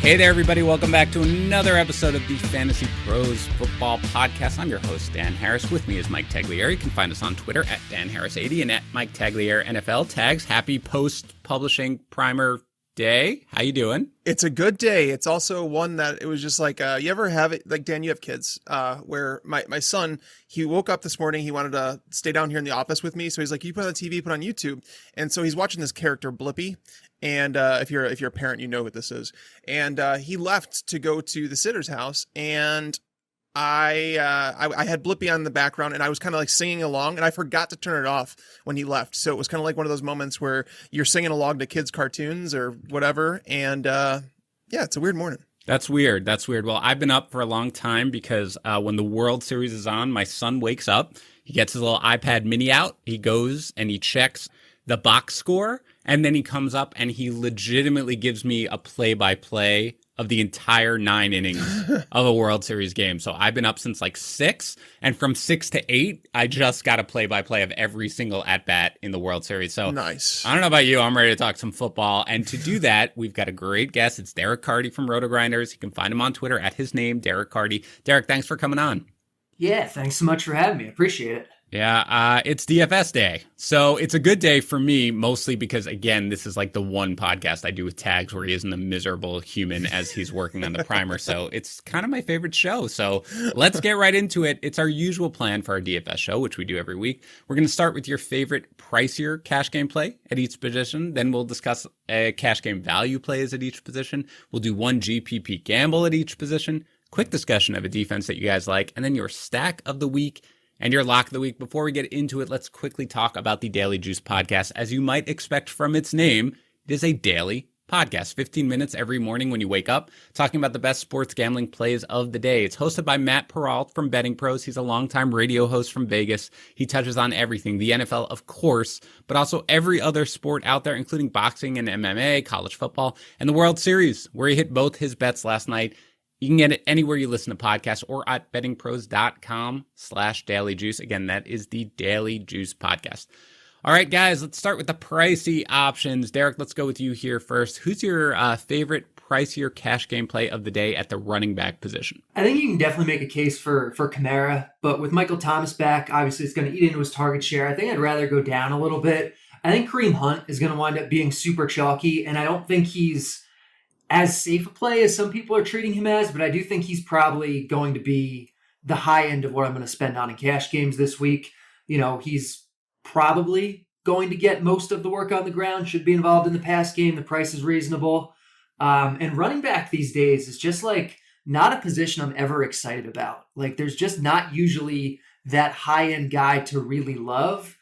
Hey there, everybody. Welcome back to another episode of the Fantasy Pros Football Podcast. I'm your host, Dan Harris. With me is Mike Tagliere. You can find us on Twitter at DanHarris80 and at Mike Tagliere NFL. Tags, happy post-publishing primer day. How you doing? It's a good day. It's also one that it was just like, you ever have it, like Dan, you have kids, where my son, he woke up this morning, he wanted to stay down here in the office with me. So he's like, you put on the TV, put on YouTube. And so he's watching this character Blippi. And if you're a parent, you know what this is. And he left to go to the sitter's house, and I had Blippi on in the background, and I was kind of like singing along, and I forgot to turn it off when he left. So it was kind of like one of those moments where you're singing along to kids' cartoons or whatever. And yeah, it's a weird morning. That's weird. Well, I've been up for a long time because when the World Series is on, my son wakes up, he gets his little iPad mini out, he goes and he checks the box score, and then he comes up and he legitimately gives me a play-by-play of the entire 9 innings of a World Series game. So I've been up since like 6, and from 6 to 8, I just got a play-by-play of every single at-bat in the World Series. So nice. I don't know about you, I'm ready to talk some football. And to do that, we've got a great guest. It's Derek Carty from Roto-Grinders. You can find him on Twitter at his name, Derek Carty. Derek, thanks for coming on. Yeah, thanks so much for having me. I appreciate it. Yeah, it's DFS day. So it's a good day for me, mostly because, again, this is like the one podcast I do with Tags where he isn't a miserable human as he's working on the primer. So it's kind of my favorite show. So let's get right into it. It's our usual plan for our DFS show, which we do every week. We're going to start with your favorite pricier cash game play at each position. Then we'll discuss a cash game value plays at each position. We'll do one GPP gamble at each position, quick discussion of a defense that you guys like, and then your stack of the week and your lock of the week. Before we get into it, let's quickly talk about the Daily Juice podcast. As you might expect from its name, it is a daily podcast, 15 minutes every morning when you wake up, talking about the best sports gambling plays of the day. It's hosted by Matt Peralt from Betting Pros. He's a longtime radio host from Vegas. He touches on everything, the NFL, of course, but also every other sport out there, including boxing and MMA, college football, and the World Series, where he hit both his bets last night. You can get it anywhere you listen to podcasts or at bettingpros.com/dailyjuice. Again, that is the Daily Juice podcast. All right, guys, let's start with the pricey options. Derek, let's go with you here first. Who's your favorite pricier cash game play of the day at the running back position? I think you can definitely make a case for Kamara, but with Michael Thomas back, obviously it's going to eat into his target share. I think I'd rather go down a little bit. I think Kareem Hunt is going to wind up being super chalky, and I don't think he's as safe a play as some people are treating him as, but I do think he's probably going to be the high end of what I'm going to spend on in cash games this week. You know, he's probably going to get most of the work on the ground, should be involved in the pass game. The price is reasonable. And running back these days is just like not a position I'm ever excited about. Like there's just not usually that high end guy to really love.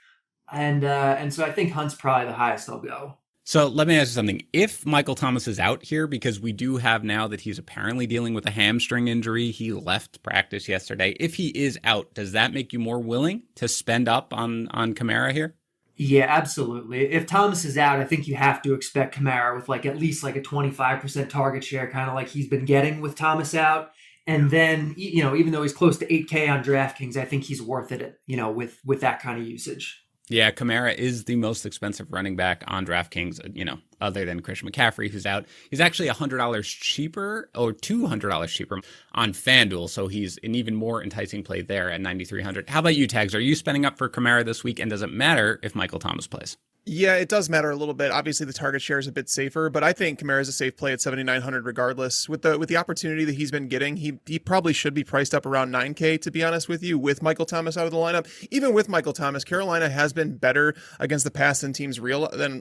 And so I think Hunt's probably the highest I'll go. So let me ask you something. If Michael Thomas is out here, because we do have now that he's apparently dealing with a hamstring injury, he left practice yesterday. If he is out, does that make you more willing to spend up on Kamara here? Yeah, absolutely. If Thomas is out, I think you have to expect Kamara with like at least like a 25% target share, kind of like he's been getting with Thomas out. And then, you know, even though he's close to 8K on DraftKings, I think he's worth it, you know, with that kind of usage. Yeah, Kamara is the most expensive running back on DraftKings, you know, other than Christian McCaffrey, who's out. He's actually $100 cheaper or $200 cheaper on FanDuel, so he's an even more enticing play there at $9,300. How about you, Tags? Are you spending up for Kamara this week, and does it matter if Michael Thomas plays? Yeah, it does matter a little bit. Obviously, the target share is a bit safer, but I think Kamara is a safe play at 7,900 regardless. With the opportunity that he's been getting, he probably should be priced up around 9K, to be honest with you, with Michael Thomas out of the lineup. Even with Michael Thomas, Carolina has been better against the pass than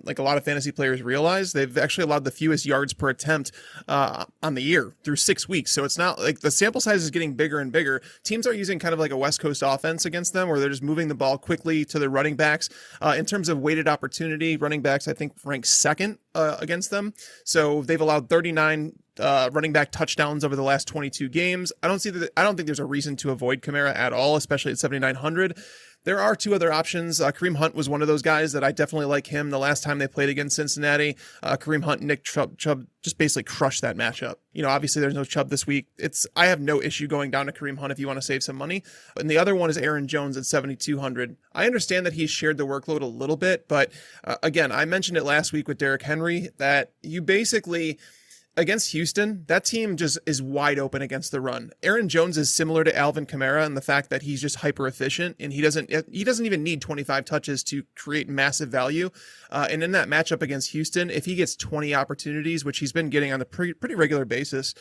like a lot of fantasy players realize. They've actually allowed the fewest yards per attempt on the year through 6 weeks. So it's not like the sample size is getting bigger and bigger. Teams are using kind of like a West Coast offense against them, where they're just moving the ball quickly to the running backs. In terms of weighted opportunity, running backs, I think, rank second against them. So they've allowed 39 running back touchdowns over the last 22 games. I don't think there's a reason to avoid Kamara at all, especially at 7,900. There are two other options. Kareem Hunt was one of those guys that I definitely like him. The last time they played against Cincinnati, Kareem Hunt and Nick Chubb just basically crushed that matchup. You know, obviously there's no Chubb this week. I have no issue going down to Kareem Hunt if you want to save some money. And the other one is Aaron Jones at 7,200. I understand that he's shared the workload a little bit, but again, I mentioned it last week with Derrick Henry that you basically against Houston, that team just is wide open against the run. Aaron Jones is similar to Alvin Kamara in the fact that he's just hyper efficient, and he doesn't even need 25 touches to create massive value. And in that matchup against Houston, if he gets 20 opportunities, which he's been getting on a pretty regular basis,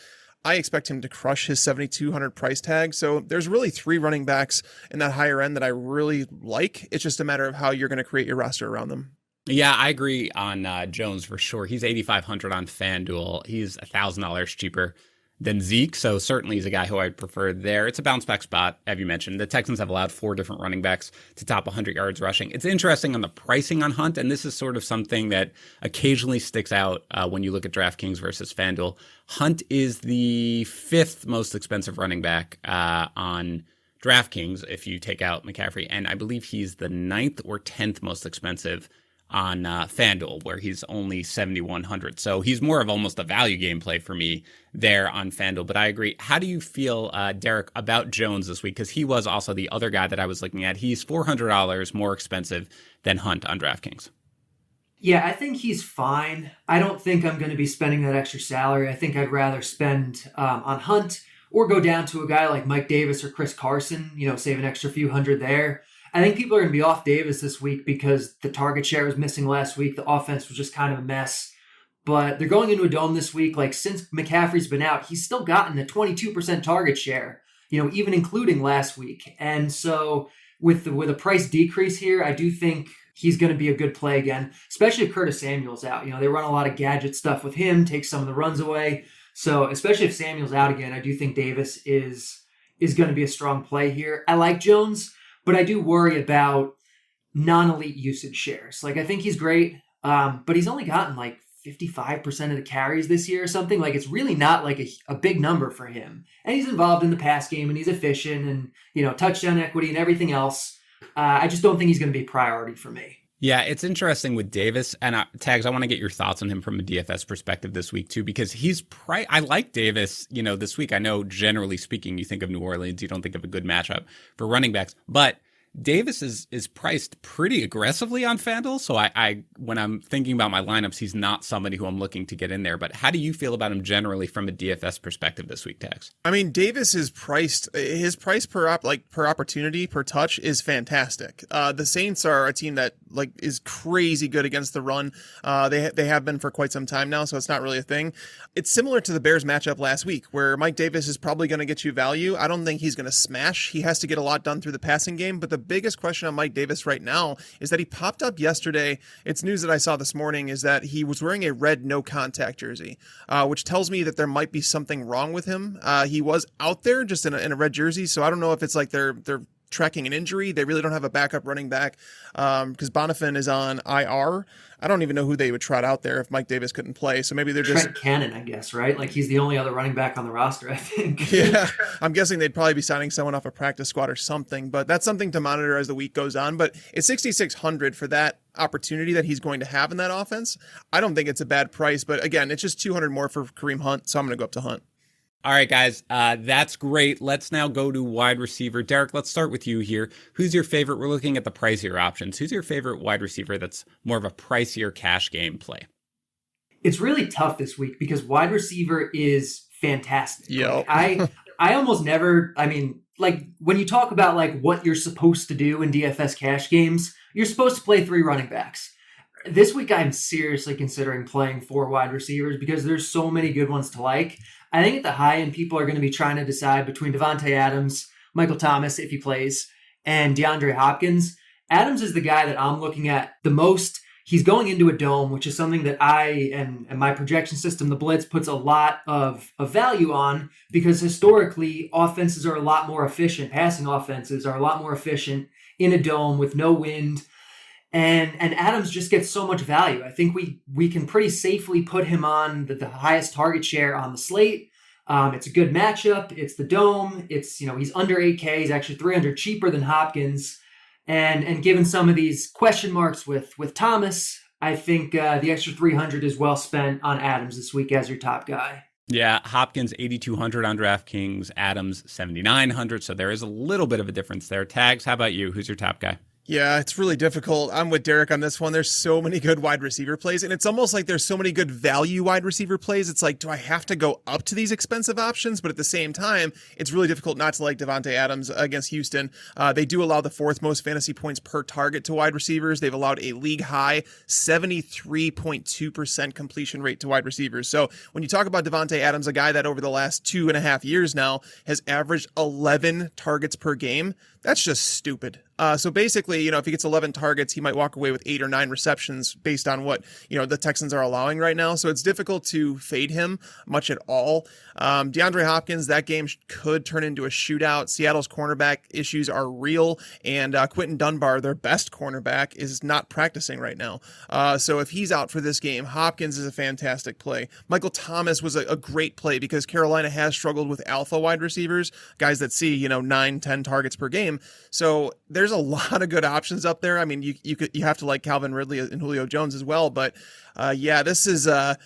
I expect him to crush his 7,200 price tag. So there's really 3 running backs in that higher end that I really like. It's just a matter of how you're going to create your roster around them. Yeah, I agree on Jones for sure. He's 8,500 on FanDuel. He's $1,000 cheaper than Zeke, so certainly he's a guy who I'd prefer there. It's a bounce back spot, as you mentioned. The Texans have allowed 4 different running backs to top 100 yards rushing. It's interesting on the pricing on Hunt, and this is sort of something that occasionally sticks out when you look at DraftKings versus FanDuel. Hunt is the 5th most expensive running back on DraftKings if you take out McCaffrey, and I believe he's the 9th or 10th most expensive on FanDuel, where he's only 7,100. So he's more of almost a value game play for me there on FanDuel. But I agree. How do you feel, Derek, about Jones this week? Because he was also the other guy that I was looking at. He's $400 more expensive than Hunt on DraftKings. Yeah, I think he's fine. I don't think I'm going to be spending that extra salary. I think I'd rather spend on Hunt or go down to a guy like Mike Davis or Chris Carson, save an extra few hundred there. I think people are going to be off Davis this week because the target share was missing last week. The offense was just kind of a mess. But they're going into a dome this week. Like, since McCaffrey's been out, he's still gotten a 22% target share, even including last week. And so with a price decrease here, I do think he's going to be a good play again, especially if Curtis Samuel's out. They run a lot of gadget stuff with him, take some of the runs away. So especially if Samuel's out again, I do think Davis is going to be a strong play here. I like Jones, but I do worry about non-elite usage shares. Like, I think he's great, but he's only gotten like 55% of the carries this year or something. Like, it's really not like a big number for him. And he's involved in the pass game, and he's efficient, and touchdown equity and everything else. I just don't think he's going to be a priority for me. Yeah, it's interesting with Davis, and Tags, I want to get your thoughts on him from a DFS perspective this week too, because I like Davis, this week. I know generally speaking, you think of New Orleans, you don't think of a good matchup for running backs, but Davis is priced pretty aggressively on FanDuel. So I when I'm thinking about my lineups, he's not somebody who I'm looking to get in there. But how do you feel about him generally from a DFS perspective this week, Tags? I mean, Davis is his price per opportunity per touch is fantastic. The Saints are a team that is crazy good against the run. They have been for quite some time now, so it's not really a thing. It's similar to the Bears matchup last week, where Mike Davis is probably going to get you value. I don't think he's going to smash. He has to get a lot done through the passing game, but the biggest question on Mike Davis right now is that he popped up yesterday. It's news that I saw this morning is that he was wearing a red no contact jersey, which tells me that there might be something wrong with him. He was out there just in a red jersey, so I don't know if it's like they're tracking an injury. They really don't have a backup running back because Bonifant is on IR. I don't even know who they would trot out there if Mike Davis couldn't play. So maybe they're just Trent Cannon, I guess, right? Like, he's the only other running back on the roster, I think. Yeah, I'm guessing they'd probably be signing someone off a practice squad or something, but that's something to monitor as the week goes on. But it's 6,600 for that opportunity that he's going to have in that offense. I don't think it's a bad price, but again, it's just 200 more for Kareem Hunt, so I'm going to go up to Hunt. All right, guys, that's great. Let's now go to wide receiver. Derek, let's start with you here. Who's your favorite? We're looking at the pricier options. Who's your favorite wide receiver that's more of a pricier cash game play? It's really tough this week because wide receiver is fantastic. Yep. I almost never, when you talk about what you're supposed to do in DFS cash games, you're supposed to play 3 running backs. This week, I'm seriously considering playing 4 wide receivers because there's so many good ones to like. I think at the high end, people are going to be trying to decide between Davante Adams, Michael Thomas, if he plays, and DeAndre Hopkins. Adams is the guy that I'm looking at the most. He's going into a dome, which is something that I and my projection system, the Blitz, puts a lot of value on because historically, offenses are a lot more efficient. Passing offenses are a lot more efficient in a dome with no wind. And Adams just gets so much value. I think we can pretty safely put him on the highest target share on the slate. It's a good matchup. It's the dome. It's, he's under 8K. He's actually 300 cheaper than Hopkins. And given some of these question marks with Thomas, I think the extra 300 is well spent on Adams this week as your top guy. Yeah, Hopkins 8,200 on DraftKings, Adams 7,900. So there is a little bit of a difference there. Tags, how about you? Who's your top guy? Yeah, it's really difficult. I'm with Derek on this one. There's so many good wide receiver plays, and it's almost like there's so many good value wide receiver plays. It's like, do I have to go up to these expensive options? But at the same time, it's really difficult not to like Davante Adams against Houston. They do allow the fourth most fantasy points per target to wide receivers. They've allowed a league high 73.2% completion rate to wide receivers. So when you talk about Davante Adams, a guy that over the last 2.5 years now has averaged 11 targets per game, that's just stupid. So basically, if he gets 11 targets, he might walk away with 8 or 9 receptions based on what, the Texans are allowing right now. So it's difficult to fade him much at all. DeAndre Hopkins, that game could turn into a shootout. Seattle's cornerback issues are real, and Quentin Dunbar, their best cornerback, is not practicing right now. So if he's out for this game, Hopkins is a fantastic play. Michael Thomas was a great play because Carolina has struggled with alpha wide receivers, guys that see, 9, 10 targets per game. So there's a lot of good options up there. I mean, you have to like Calvin Ridley and Julio Jones as well, but this is a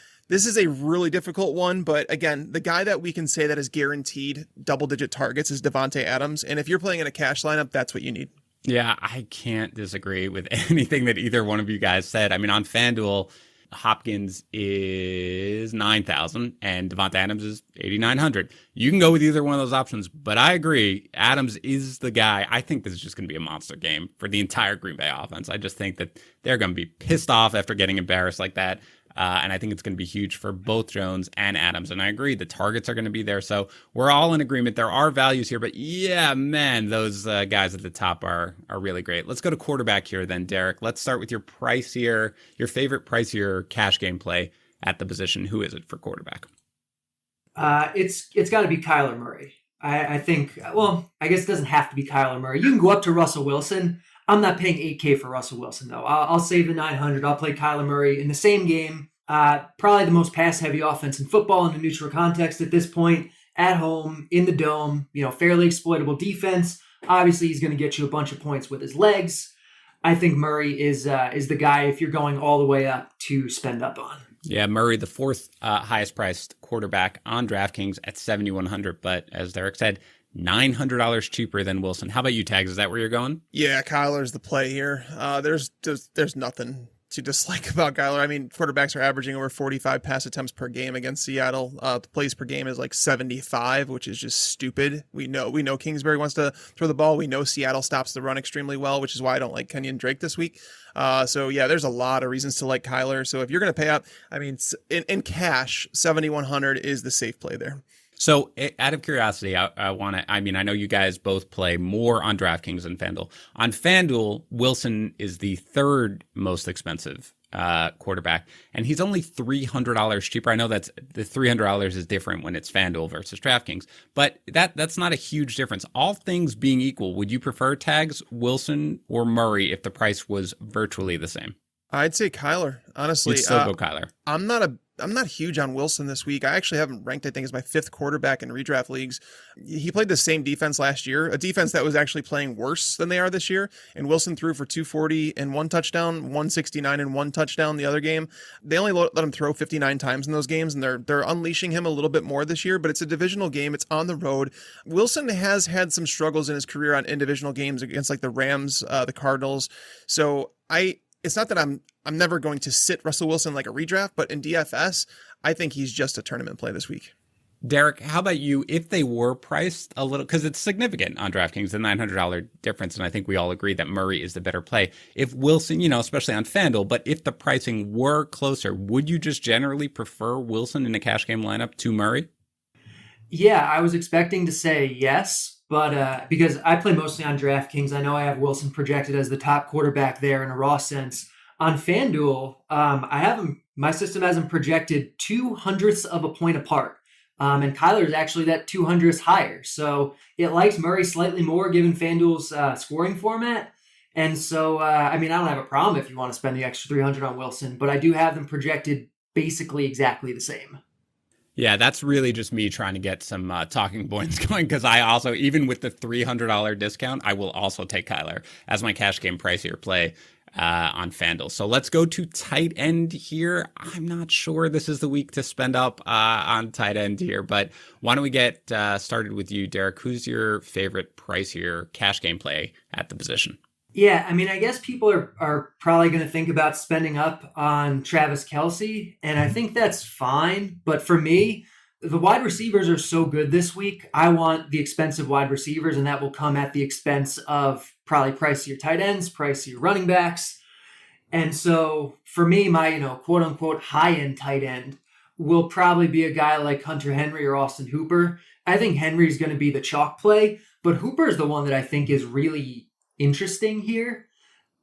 really difficult one. But again, the guy that we can say that is guaranteed double-digit targets is Davante Adams, and if you're playing in a cash lineup, that's what you need. Yeah, I can't disagree with anything that either one of you guys said. I mean, on FanDuel, Hopkins is 9,000 and Davante Adams is 8,900. You can go with either one of those options, but I agree. Adams is the guy. I think this is just going to be a monster game for the entire Green Bay offense. I just think that they're going to be pissed off after getting embarrassed like that. And I think it's going to be huge for both Jones and Adams. And I agree, the targets are going to be there. So we're all in agreement. There are values here, but yeah, man, those guys at the top are really great. Let's go to quarterback here then, Derek. Let's start with your favorite pricier cash game play at the position. Who is it for quarterback? It's got to be Kyler Murray. I think, I guess it doesn't have to be Kyler Murray. You can go up to Russell Wilson. I'm not paying $8K for Russell Wilson, though. I'll save the $900. I'll play Kyler Murray in the same game. Probably the most pass-heavy offense in football in a neutral context at this point. At home, in the dome, fairly exploitable defense. Obviously, he's going to get you a bunch of points with his legs. I think Murray is the guy if you're going all the way up to spend up on. Yeah, Murray, the fourth highest priced quarterback on DraftKings at $7,100. But as Derek said, $900 cheaper than Wilson. How about you, Tags? Is that where you're going? Yeah, Kyler's the play here. There's nothing to dislike about Kyler. I mean, quarterbacks are averaging over 45 pass attempts per game against Seattle. The plays per game is like 75, which is just stupid. We know Kingsbury wants to throw the ball. We know Seattle stops the run extremely well, which is why I don't like Kenyon Drake this week. So yeah, there's a lot of reasons to like Kyler. So if you're going to pay up, I mean, in cash, 7,100 is the safe play there. So out of curiosity, I know you guys both play more on DraftKings than FanDuel. On FanDuel, Wilson is the third most expensive quarterback, and he's only $300 cheaper. I know that's the $300 is different when it's FanDuel versus DraftKings, but that's not a huge difference. All things being equal, would you prefer Tags, Wilson, or Murray if the price was virtually the same? I'd say Kyler, honestly. You'd still go Kyler. I'm not huge on Wilson this week. I actually have him ranked, I think, as my fifth quarterback in redraft leagues. He played the same defense last year, a defense that was actually playing worse than they are this year. And Wilson threw for 240 and 1 touchdown, 169 and 1 touchdown the other game. They only let him throw 59 times in those games, and they're unleashing him a little bit more this year, but it's a divisional game. It's on the road. Wilson has had some struggles in his career in divisional games against like the Rams, the Cardinals. So it's not that I'm never going to sit Russell Wilson like a redraft, but in DFS, I think he's just a tournament play this week. Derek, how about you? If they were priced a little, because it's significant on DraftKings, the $900 difference, and I think we all agree that Murray is the better play. If Wilson, especially on FanDuel, but if the pricing were closer, would you just generally prefer Wilson in a cash game lineup to Murray? Yeah, I was expecting to say yes, but because I play mostly on DraftKings, I know I have Wilson projected as the top quarterback there in a raw sense. On FanDuel, I have him. My system has him projected 0.02 of a point apart, and Kyler is actually that 200th higher. So it likes Murray slightly more given FanDuel's scoring format. And so, I don't have a problem if you want to spend the extra 300 on Wilson, but I do have them projected basically exactly the same. Yeah, that's really just me trying to get some talking points going, because I also, even with the $300 discount, I will also take Kyler as my cash game pricier play on FanDuel. So let's go to tight end here. I'm not sure this is the week to spend up on tight end here, but why don't we get started with you, Derek? Who's your favorite pricier cash game play at the position? Yeah, I mean, I guess people are probably going to think about spending up on Travis Kelce, and I think that's fine. But for me, the wide receivers are so good this week. I want the expensive wide receivers, and that will come at the expense of probably pricier tight ends, pricier running backs. And so for me, my, quote unquote high end tight end will probably be a guy like Hunter Henry or Austin Hooper. I think Henry's going to be the chalk play, but Hooper is the one that I think is really interesting here.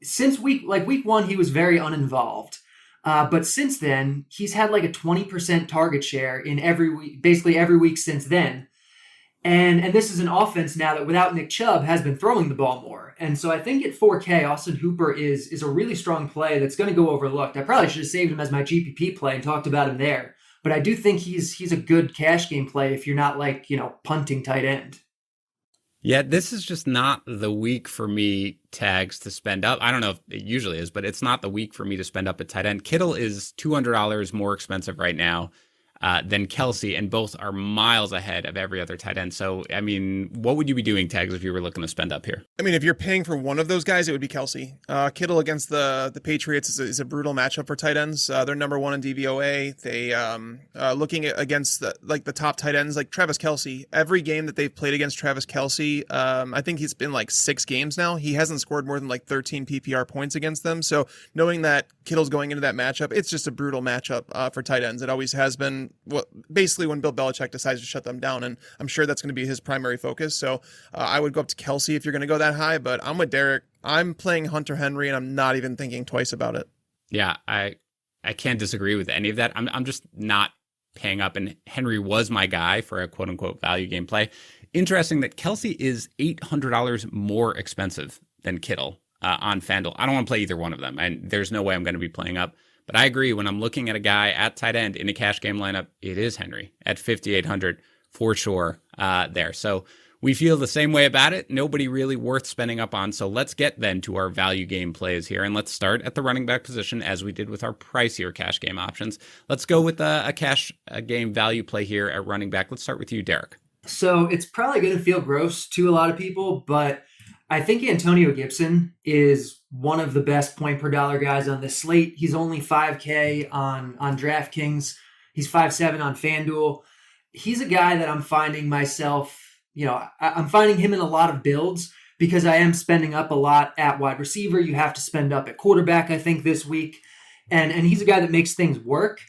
Since week one, he was very uninvolved. But since then, he's had like a 20% target share in every week, basically every week since then. And this is an offense now that without Nick Chubb has been throwing the ball more. And so I think at 4K, Austin Hooper is a really strong play that's going to go overlooked. I probably should have saved him as my GPP play and talked about him there. But I do think he's a good cash game play if you're not punting tight end. Yeah, this is just not the week for me, Tags, to spend up. I don't know if it usually is, but it's not the week for me to spend up at tight end. Kittle is $200 more expensive right now than Kelce, and both are miles ahead of every other tight end. So, I mean, what would you be doing, Tags, if you were looking to spend up here? I mean, if you're paying for one of those guys, it would be Kelce. Kittle against the Patriots is a brutal matchup for tight ends. They're number one in DVOA. They looking at against the top tight ends like Travis Kelce. Every game that they've played against Travis Kelce, I think he's been like 6 games now. He hasn't scored more than like 13 PPR points against them. So knowing that Kittle's going into that matchup, it's just a brutal matchup for tight ends. It always has been. Well, basically when Bill Belichick decides to shut them down, and I'm sure that's going to be his primary focus. So I would go up to Kelce if you're going to go that high, but I'm with Derek. I'm playing Hunter Henry, and I'm not even thinking twice about it. Yeah, I can't disagree with any of that. I'm just not paying up, and Henry was my guy for a quote-unquote value game play. Interesting that Kelce is $800 more expensive than Kittle on FanDuel. I don't want to play either one of them, and there's no way I'm going to be playing up. But I agree, when I'm looking at a guy at tight end in a cash game lineup, it is Henry at 5,800 for sure there. So we feel the same way about it. Nobody really worth spending up on. So let's get then to our value game plays here. And let's start at the running back position as we did with our pricier cash game options. Let's go with a cash game value play here at running back. Let's start with you, Derek. So it's probably going to feel gross to a lot of people, but I think Antonio Gibson is one of the best point per dollar guys on this slate. He's only 5K on DraftKings. He's 5.7 on FanDuel. He's a guy that I'm finding myself, I'm finding him in a lot of builds because I am spending up a lot at wide receiver. You have to spend up at quarterback, I think, this week. And he's a guy that makes things work.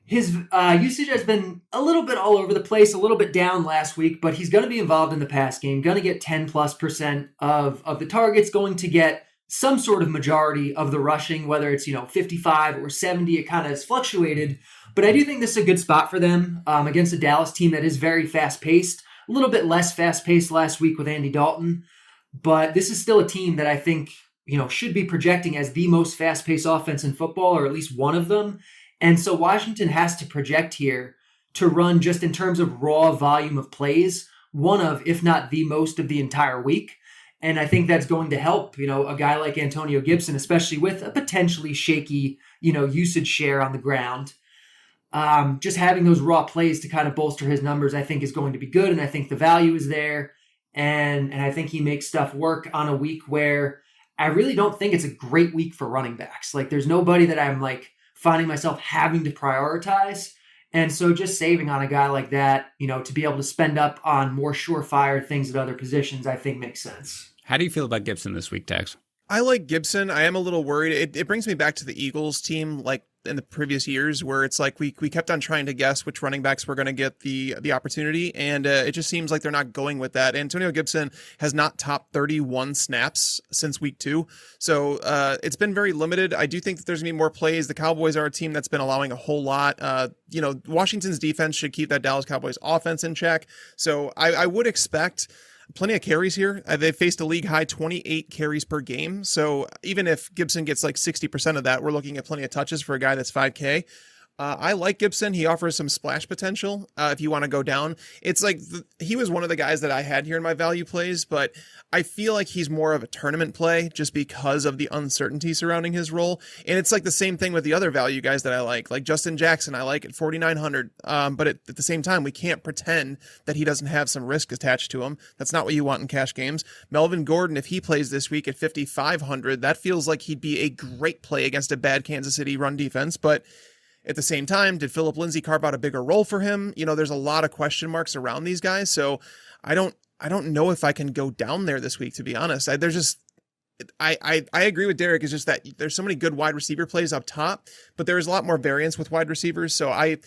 His usage has been a little bit all over the place, a little bit down last week, but he's going to be involved in the pass game, going to get 10+% of the targets, going to get some sort of majority of the rushing, whether it's 55 or 70. It kind of has fluctuated, but I do think this is a good spot for them against a Dallas team that is very fast-paced, a little bit less fast-paced last week with Andy Dalton, but this is still a team that I think should be projecting as the most fast-paced offense in football, or at least one of them. And so Washington has to project here to run, just in terms of raw volume of plays, one of, if not the most of the entire week. And I think that's going to help, a guy like Antonio Gibson, especially with a potentially shaky, usage share on the ground. Just having those raw plays to kind of bolster his numbers, I think is going to be good. And I think the value is there. And I think he makes stuff work on a week where I really don't think it's a great week for running backs. Like, there's nobody that I'm finding myself having to prioritize. And so just saving on a guy like that, to be able to spend up on more surefire things at other positions, I think makes sense. How do you feel about Gibson this week, Tags? I like Gibson. I am a little worried. It brings me back to the Eagles team, like in the previous years, where it's like we kept on trying to guess which running backs were going to get the opportunity, and it just seems like they're not going with that. Antonio Gibson has not topped 31 snaps since week 2, so it's been very limited. I do think that there's going to be more plays. The Cowboys are a team that's been allowing a whole lot. Washington's defense should keep that Dallas Cowboys offense in check, so I would expect plenty of carries here. They faced a league high 28 carries per game. So even if Gibson gets like 60% of that, we're looking at plenty of touches for a guy that's 5K. I like Gibson. He offers some splash potential if you want to go down. It's like he was one of the guys that I had here in my value plays, but I feel like he's more of a tournament play just because of the uncertainty surrounding his role. And it's like the same thing with the other value guys that I like Justin Jackson. I like at 4,900. But at the same time, we can't pretend that he doesn't have some risk attached to him. That's not what you want in cash games. Melvin Gordon, if he plays this week at 5,500, that feels like he'd be a great play against a bad Kansas City run defense. But at the same time, did Phillip Lindsay carve out a bigger role for him? There's a lot of question marks around these guys. So I don't know if I can go down there this week, to be honest. I agree with Derek. It's just that there's so many good wide receiver plays up top, but there is a lot more variance with wide receivers. So I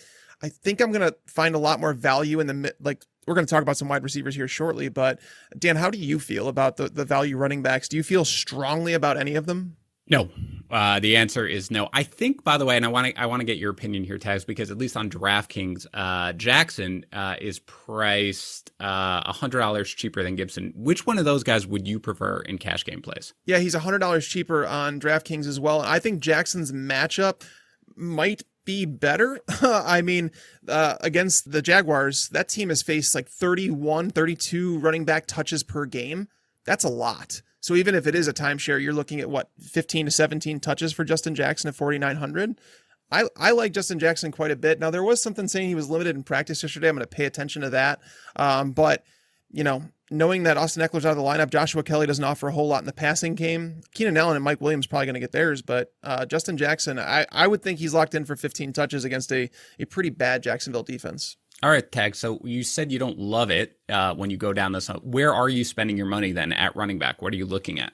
think I'm going to find a lot more value in the, like, we're going to talk about some wide receivers here shortly, but Dan, how do you feel about the value running backs? Do you feel strongly about any of them? No. The answer is no. I think, by the way, and I want to get your opinion here, Tags, because at least on DraftKings, Jackson is priced $100 cheaper than Gibson. Which one of those guys would you prefer in cash game plays? Yeah, he's $100 cheaper on DraftKings as well. I think Jackson's matchup might be better. I mean, against the Jaguars, that team has faced like 31, 32 running back touches per game. That's a lot. So even if it is a timeshare, you're looking at 15 to 17 touches for Justin Jackson at 4,900. I like Justin Jackson quite a bit. Now, there was something saying he was limited in practice yesterday. I'm going to pay attention to that. But knowing that Austin Eckler's out of the lineup, Joshua Kelly doesn't offer a whole lot in the passing game. Keenan Allen and Mike Williams probably going to get theirs, but Justin Jackson, I would think he's locked in for 15 touches against a pretty bad Jacksonville defense. All right, Tag. So you said you don't love it when you go down this. Where are you spending your money then at running back? What are you looking at?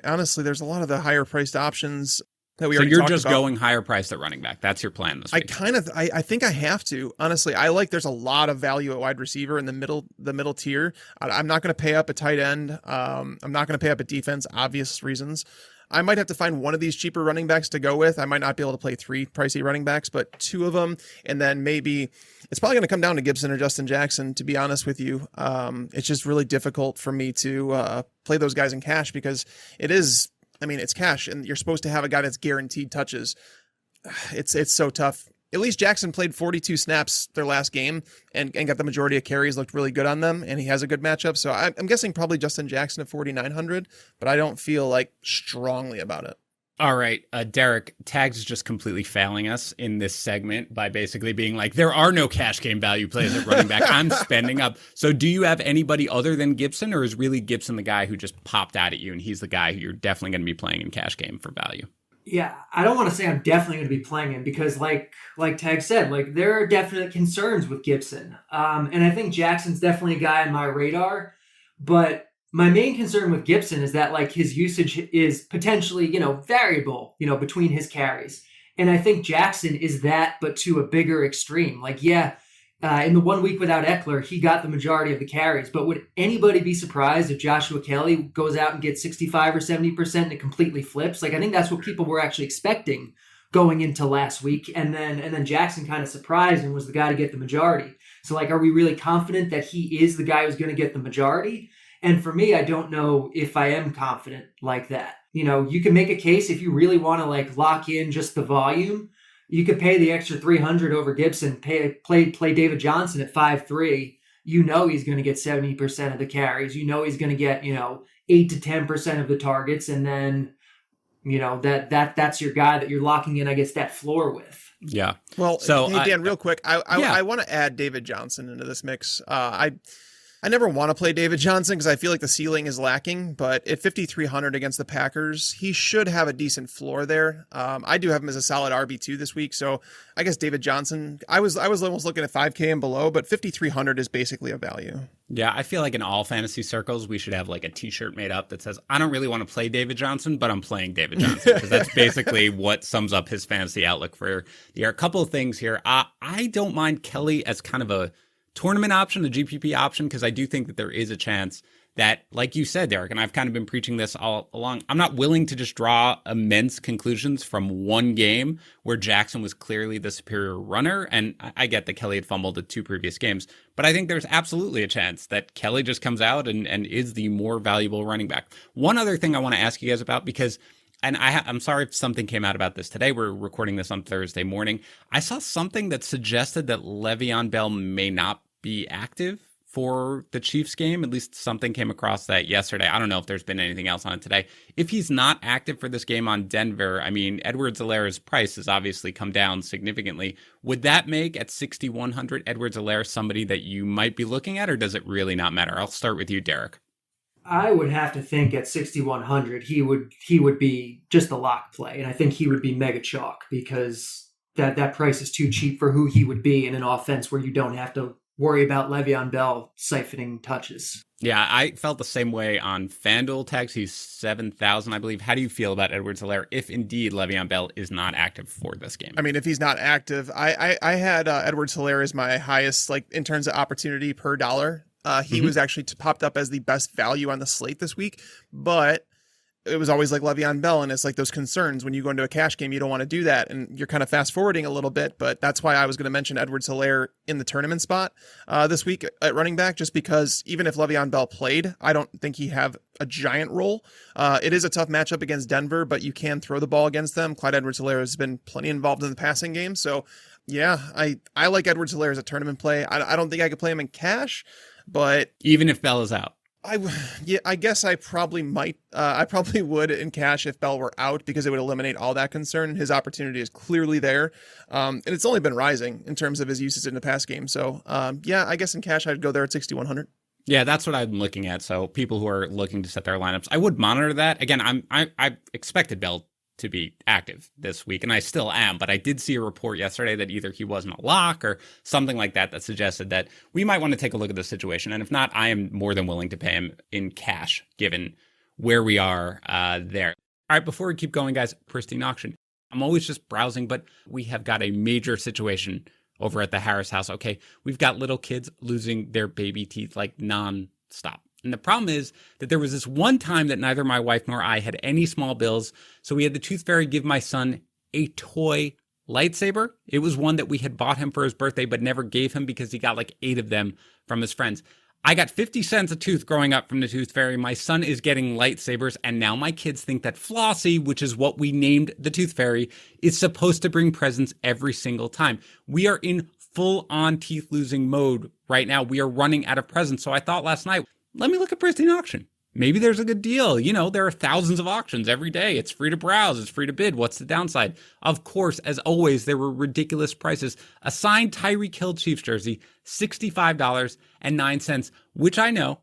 Honestly, there's a lot of the higher priced options that we so already you're talked just about. Going higher priced at running back. That's your plan this week. I think I have to. Honestly, there's a lot of value at wide receiver in the middle tier. I'm not going to pay up at tight end. I'm not going to pay up at defense, obvious reasons. I might have to find one of these cheaper running backs to go with. I might not be able to play 3 pricey running backs, but 2 of them. And then maybe it's probably going to come down to Gibson or Justin Jackson, to be honest with you. It's just really difficult for me to play those guys in cash because it's cash and you're supposed to have a guy that's guaranteed touches. It's so tough. At least Jackson played 42 snaps their last game and got the majority of carries, looked really good on them, and he has a good matchup. So I'm guessing probably Justin Jackson at 4,900, but I don't feel like strongly about it. All right, Derek, Tags is just completely failing us in this segment by basically being like, there are no cash game value plays at running back. I'm spending up. So do you have anybody other than Gibson, or is really Gibson the guy who just popped out at you and he's the guy who you're definitely going to be playing in cash game for value? Yeah, I don't want to say I'm definitely going to be playing him because like Tag said, like there are definite concerns with Gibson. And I think Jackson's definitely a guy on my radar, but my main concern with Gibson is that like his usage is potentially, variable, between his carries. And I think Jackson is that, but to a bigger extreme. Like, in the 1 week without Eckler, he got the majority of the carries. But would anybody be surprised if Joshua Kelly goes out and gets 65 or 70% and it completely flips? Like, I think that's what people were actually expecting going into last week. And then Jackson kind of surprised and was the guy to get the majority. So, like, are we really confident that he is the guy who's going to get the majority? And for me, I don't know if I am confident like that. You can make a case if you really want to like lock in just the volume. You could pay the extra 300 over Gibson, play David Johnson at 5.3. He's going to get 70% of the carries. He's going to get 8 to 10% of the targets, and then that's your guy that you're locking in, I guess, that floor with. Yeah. Well, so hey Dan, real quick, I want to add David Johnson into this mix. I never want to play David Johnson because I feel like the ceiling is lacking, but at 5,300 against the Packers, he should have a decent floor there. I do have him as a solid RB2 this week, so I guess David Johnson, I was almost looking at 5K and below, but 5,300 is basically a value. Yeah, I feel like in all fantasy circles, we should have like a t-shirt made up that says, I don't really want to play David Johnson, but I'm playing David Johnson, because that's basically what sums up his fantasy outlook for the year. A couple of things here. I don't mind Kelly as kind of a tournament option, a GPP option, because I do think that there is a chance that, like you said, Derek, and I've kind of been preaching this all along, I'm not willing to just draw immense conclusions from one game where Jackson was clearly the superior runner. And I get that Kelly had fumbled at 2 previous games, but I think there's absolutely a chance that Kelly just comes out and is the more valuable running back. One other thing I want to ask you guys about, because and I'm sorry if something came out about this today. We're recording this on Thursday morning. I saw something that suggested that Le'Veon Bell may not be active for the Chiefs game. At least something came across that yesterday. I don't know if there's been anything else on it today. If he's not active for this game on Denver, I mean, Edwards-Helaire's price has obviously come down significantly. Would that make at 6,100 Edwards-Helaire somebody that you might be looking at, or does it really not matter? I'll start with you, Derek. I would have to think at 6,100 he would be just a lock play, and I think he would be mega chalk because that price is too cheap for who he would be in an offense where you don't have to worry about Le'Veon Bell siphoning touches. Yeah, I felt the same way on FanDuel tags. He's 7,000, I believe. How do you feel about Edwards-Helaire if indeed Le'Veon Bell is not active for this game? I mean, if he's not active, I had Edwards-Helaire as my highest, like in terms of opportunity per dollar. He was actually popped up as the best value on the slate this week, but it was always like Le'Veon Bell, and it's like those concerns when you go into a cash game, you don't want to do that, and you're kind of fast forwarding a little bit. But that's why I was going to mention Edwards-Helaire in the tournament spot this week at running back, just because even if Le'Veon Bell played, I don't think he have a giant role. It is a tough matchup against Denver, but you can throw the ball against them. Clyde Edwards-Helaire has been plenty involved in the passing game, so yeah, I like Edwards-Helaire as a tournament play. I don't think I could play him in cash, but even if Bell is out. I guess I probably might. I probably would in cash if Bell were out, because it would eliminate all that concern. His opportunity is clearly there, and it's only been rising in terms of his usage in the pass game. So, yeah, I guess in cash I'd go there at 6,100. Yeah, that's what I'm looking at. So people who are looking to set their lineups, I would monitor that. Again, I expected Bell to be active this week, and I still am, but I did see a report yesterday that either he wasn't a lock or something like that suggested that we might want to take a look at the situation, and if not, I am more than willing to pay him in cash given where we are there. All right, before we keep going, guys, Pristine Auction. I'm always just browsing, but we have got a major situation over at the Harris house. Okay, we've got little kids losing their baby teeth like non-stop. And the problem is that there was this one time that neither my wife nor I had any small bills. So we had the Tooth Fairy give my son a toy lightsaber. It was one that we had bought him for his birthday, but never gave him because he got like 8 of them from his friends. I got 50 cents a tooth growing up from the Tooth Fairy. My son is getting lightsabers. And now my kids think that Flossie, which is what we named the Tooth Fairy, is supposed to bring presents every single time. We are in full on teeth losing mode right now. We are running out of presents. So I thought last night, let me look at Pristine Auction. Maybe there's a good deal. You know, there are thousands of auctions every day. It's free to browse. It's free to bid. What's the downside? Of course, as always, there were ridiculous prices. A signed Tyreek Hill Chiefs jersey, $65.09, which I know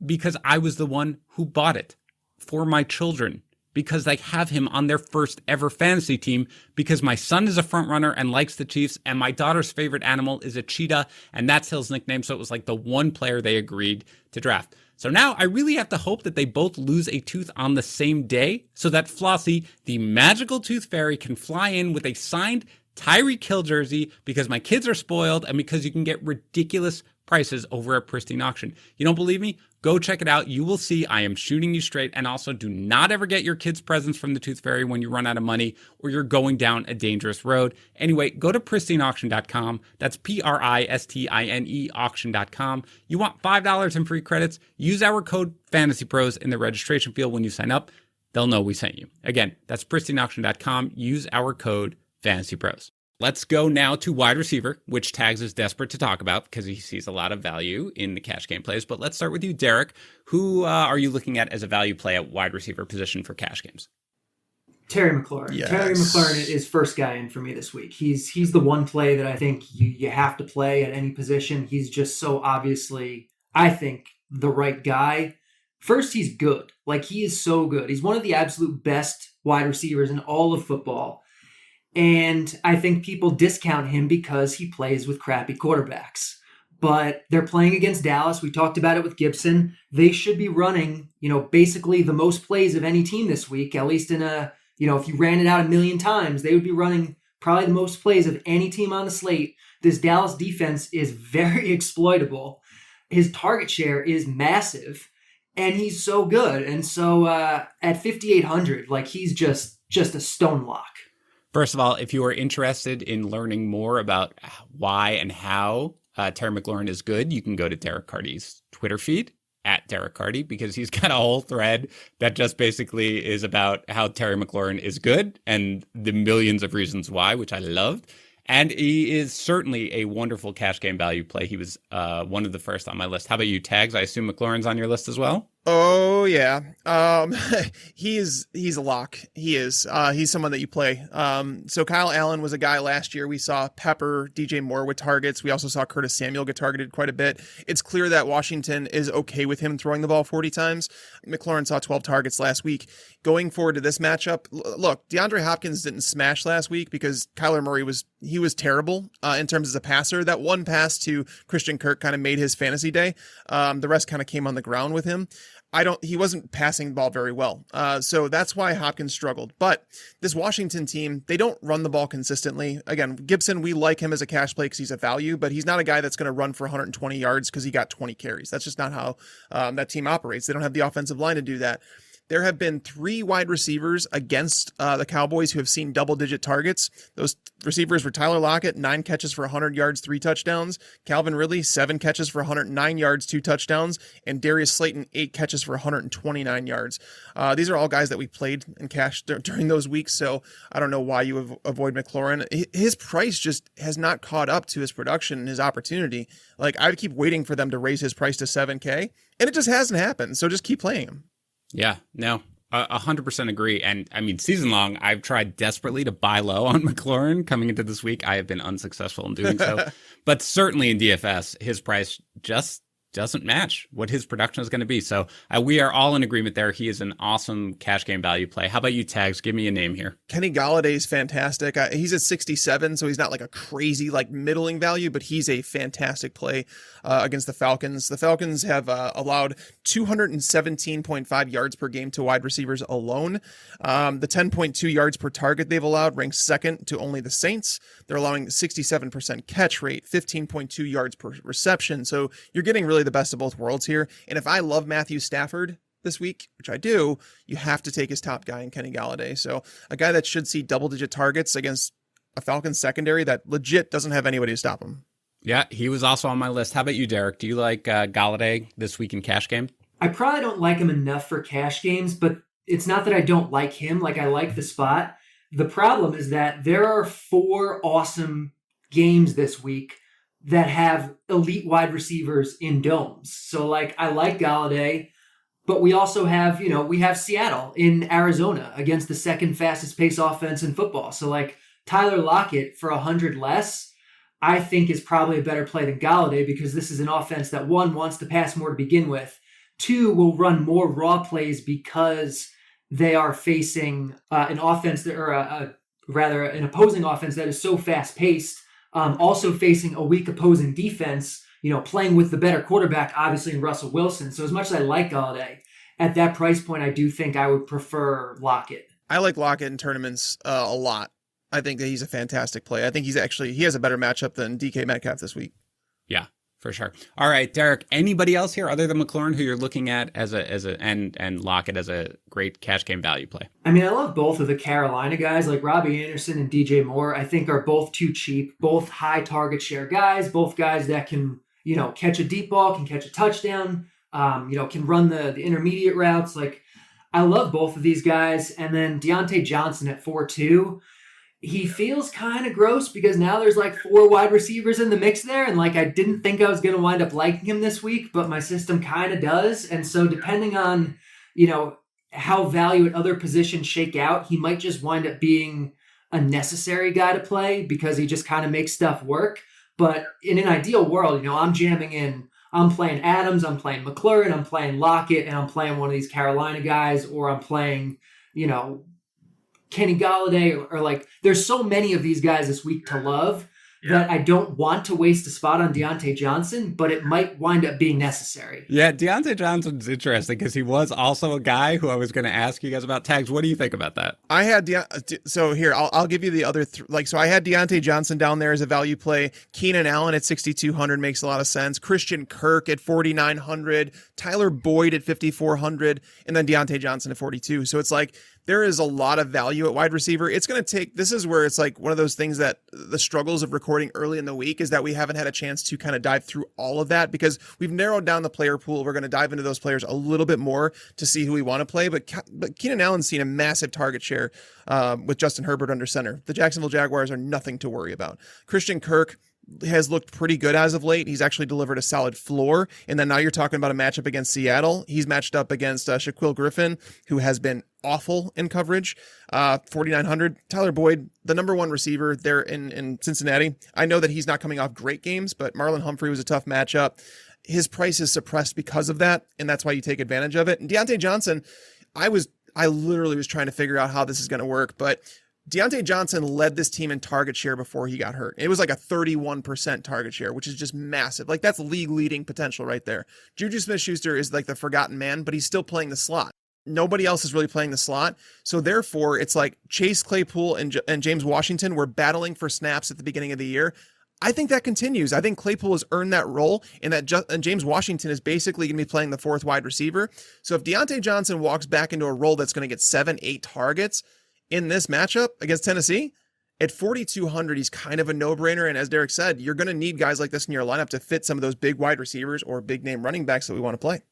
because I was the one who bought it for my children, because they have him on their first ever fantasy team, because my son is a front runner and likes the Chiefs, and my daughter's favorite animal is a cheetah, and that's Hill's nickname. So it was like the one player they agreed to draft. So now I really have to hope that they both lose a tooth on the same day so that Flossie, the magical Tooth Fairy, can fly in with a signed Tyreek Hill jersey, because my kids are spoiled and because you can get ridiculous prices over at Pristine Auction. You don't believe me? Go check it out. You will see I am shooting you straight. And also, do not ever get your kids presents from the Tooth Fairy when you run out of money or you're going down a dangerous road. Anyway, go to pristineauction.com. That's PRISTINE auction.com. You want $5 in free credits? Use our code FantasyPros in the registration field when you sign up. They'll know we sent you. Again, that's pristineauction.com. Use our code FantasyPros. Let's go now to wide receiver, which Tags is desperate to talk about because he sees a lot of value in the cash game plays. But let's start with you, Derek. Who are you looking at as a value play at wide receiver position for cash games? Terry McLaurin. Yes. Terry McLaurin is first guy in for me this week. He's the one play that I think you have to play at any position. He's just so obviously, I think, the right guy. First, he's good. Like, he is so good. He's one of the absolute best wide receivers in all of football. And I think people discount him because he plays with crappy quarterbacks. But they're playing against Dallas. We talked about it with Gibson. They should be running, basically the most plays of any team this week, at least in a, if you ran it out 1,000,000 times, they would be running probably the most plays of any team on the slate. This Dallas defense is very exploitable. His target share is massive, and he's so good. And so at 5,800, like, he's just a stone lock. First of all, if you are interested in learning more about why and how Terry McLaurin is good, you can go to Derek Carty's Twitter feed at Derek Carty, because he's got a whole thread that just basically is about how Terry McLaurin is good and the millions of reasons why, which I loved. And he is certainly a wonderful cash game value play. He was one of the first on my list. How about you, Tags? I assume McLaurin's on your list as well? Oh yeah. He's a lock. He is. He's someone that you play. So Kyle Allen was a guy last year. We saw Pepper, DJ Moore with targets. We also saw Curtis Samuel get targeted quite a bit. It's clear that Washington is okay with him throwing the ball 40 times. McLaurin saw 12 targets last week. Going forward to this matchup, look, DeAndre Hopkins didn't smash last week because Kyler Murray was terrible in terms of a passer. That one pass to Christian Kirk kind of made his fantasy day. The rest kind of came on the ground with him. He wasn't passing the ball very well. So that's why Hopkins struggled. But this Washington team, they don't run the ball consistently. Again, Gibson, we like him as a cash play because he's a value, but he's not a guy that's going to run for 120 yards because he got 20 carries. That's just not how that team operates. They don't have the offensive line to do that. There have been 3 wide receivers against the Cowboys who have seen double-digit targets. Those receivers were Tyler Lockett, 9 catches for 100 yards, 3 touchdowns. Calvin Ridley, 7 catches for 109 yards, 2 touchdowns. And Darius Slayton, 8 catches for 129 yards. These are all guys that we played and cashed during those weeks, so I don't know why you avoid McLaurin. His price just has not caught up to his production and his opportunity. Like, I would keep waiting for them to raise his price to 7K, and it just hasn't happened, so just keep playing him. Yeah, no, 100% agree. And I mean, season long, I've tried desperately to buy low on McLaurin coming into this week. I have been unsuccessful in doing so. But certainly in DFS, his price just doesn't match what his production is going to be. So we are all in agreement there. He is an awesome cash game value play. How about you, Tags? Give me a name here. Kenny Golladay is fantastic. He's at 67, so he's not like a crazy middling value, but he's a fantastic play against the Falcons. The Falcons have allowed 217.5 yards per game to wide receivers alone. The 10.2 yards per target they've allowed ranks second to only the Saints. They're allowing 67% catch rate, 15.2 yards per reception. So you're getting really the best of both worlds here. And if I love Matthew Stafford this week, which I do, you have to take his top guy in Kenny Golladay. So a guy that should see double-digit targets against a Falcons secondary that legit doesn't have anybody to stop him. Yeah, he was also on my list. How about you, Derek? Do you like Golladay this week in cash game? I probably don't like him enough for cash games, but it's not that I don't like him. Like, I like the spot. The problem is that there are 4 awesome games this week that have elite wide receivers in domes. So, I like Golladay, but we also have, we have Seattle in Arizona against the second fastest pace offense in football. So, Tyler Lockett for 100 less, I think is probably a better play than Golladay because this is an offense that, 1, wants to pass more to begin with, 2, will run more raw plays because they are facing an offense that, or rather an opposing offense that is so fast paced. Also facing a weak opposing defense, playing with the better quarterback, obviously, in Russell Wilson. So as much as I like Golladay, at that price point, I do think I would prefer Lockett. I like Lockett in tournaments a lot. I think that he's a fantastic play. I think he has a better matchup than DK Metcalf this week. Yeah, for sure. All right, Derek, anybody else here other than McLaurin who you're looking at and Lockett as a great cash game value play? I mean, I love both of the Carolina guys, like Robby Anderson and DJ Moore. I think are both too cheap, both high target share guys, both guys that can, catch a deep ball, can catch a touchdown, can run the intermediate routes. I love both of these guys. And then Diontae Johnson at 4.2. He feels kind of gross because now there's 4 wide receivers in the mix there. And I didn't think I was going to wind up liking him this week, but my system kind of does. And so depending on, how value at other positions shake out, he might just wind up being a necessary guy to play because he just kind of makes stuff work. But in an ideal world, I'm jamming in, I'm playing Adams, I'm playing McLaurin, I'm playing Lockett, and I'm playing one of these Carolina guys, or I'm playing, Kenny Golladay, or there's so many of these guys this week to love that I don't want to waste a spot on Diontae Johnson, but it might wind up being necessary. Yeah, Diontae Johnson's interesting because he was also a guy who I was going to ask you guys about. Tags, what do you think about that? I had so here I'll give you the other so I had Diontae Johnson down there as a value play. Keenan Allen at 6,200 makes a lot of sense. Christian Kirk at 4,900, Tyler Boyd at 5,400, and then Diontae Johnson at 42. So it's there is a lot of value at wide receiver. It's going to take, this is where it's like one of those things that the struggles of recording early in the week is that we haven't had a chance to kind of dive through all of that because we've narrowed down the player pool. We're going to dive into those players a little bit more to see who we want to play. But Keenan Allen's seen a massive target share with Justin Herbert under center. The Jacksonville Jaguars are nothing to worry about. Christian Kirk has looked pretty good as of late. He's actually delivered a solid floor. And then now you're talking about a matchup against Seattle. He's matched up against Shaquille Griffin, who has been awful in coverage. 4,900. Tyler Boyd, the number one receiver there in Cincinnati. I know that he's not coming off great games, but Marlon Humphrey was a tough matchup. His price is suppressed because of that, and that's why you take advantage of it. And Diontae Johnson, I literally was trying to figure out how this is going to work, but Diontae Johnson led this team in target share before he got hurt. It was like a 31% target share, which is just massive. Like that's league leading potential right there. Juju Smith-Schuster is like the forgotten man, but he's still playing the slot. Nobody else is really playing the slot. So therefore it's like Chase Claypool and James Washington were battling for snaps at the beginning of the year. I think that continues. I think Claypool has earned that role and that James Washington is basically going to be playing the fourth wide receiver. So if Diontae Johnson walks back into a role that's going to get 7-8 targets in this matchup against Tennessee, at 4,200, he's kind of a no-brainer. And as Derek said, you're going to need guys like this in your lineup to fit some of those big wide receivers or big name running backs that we want to play.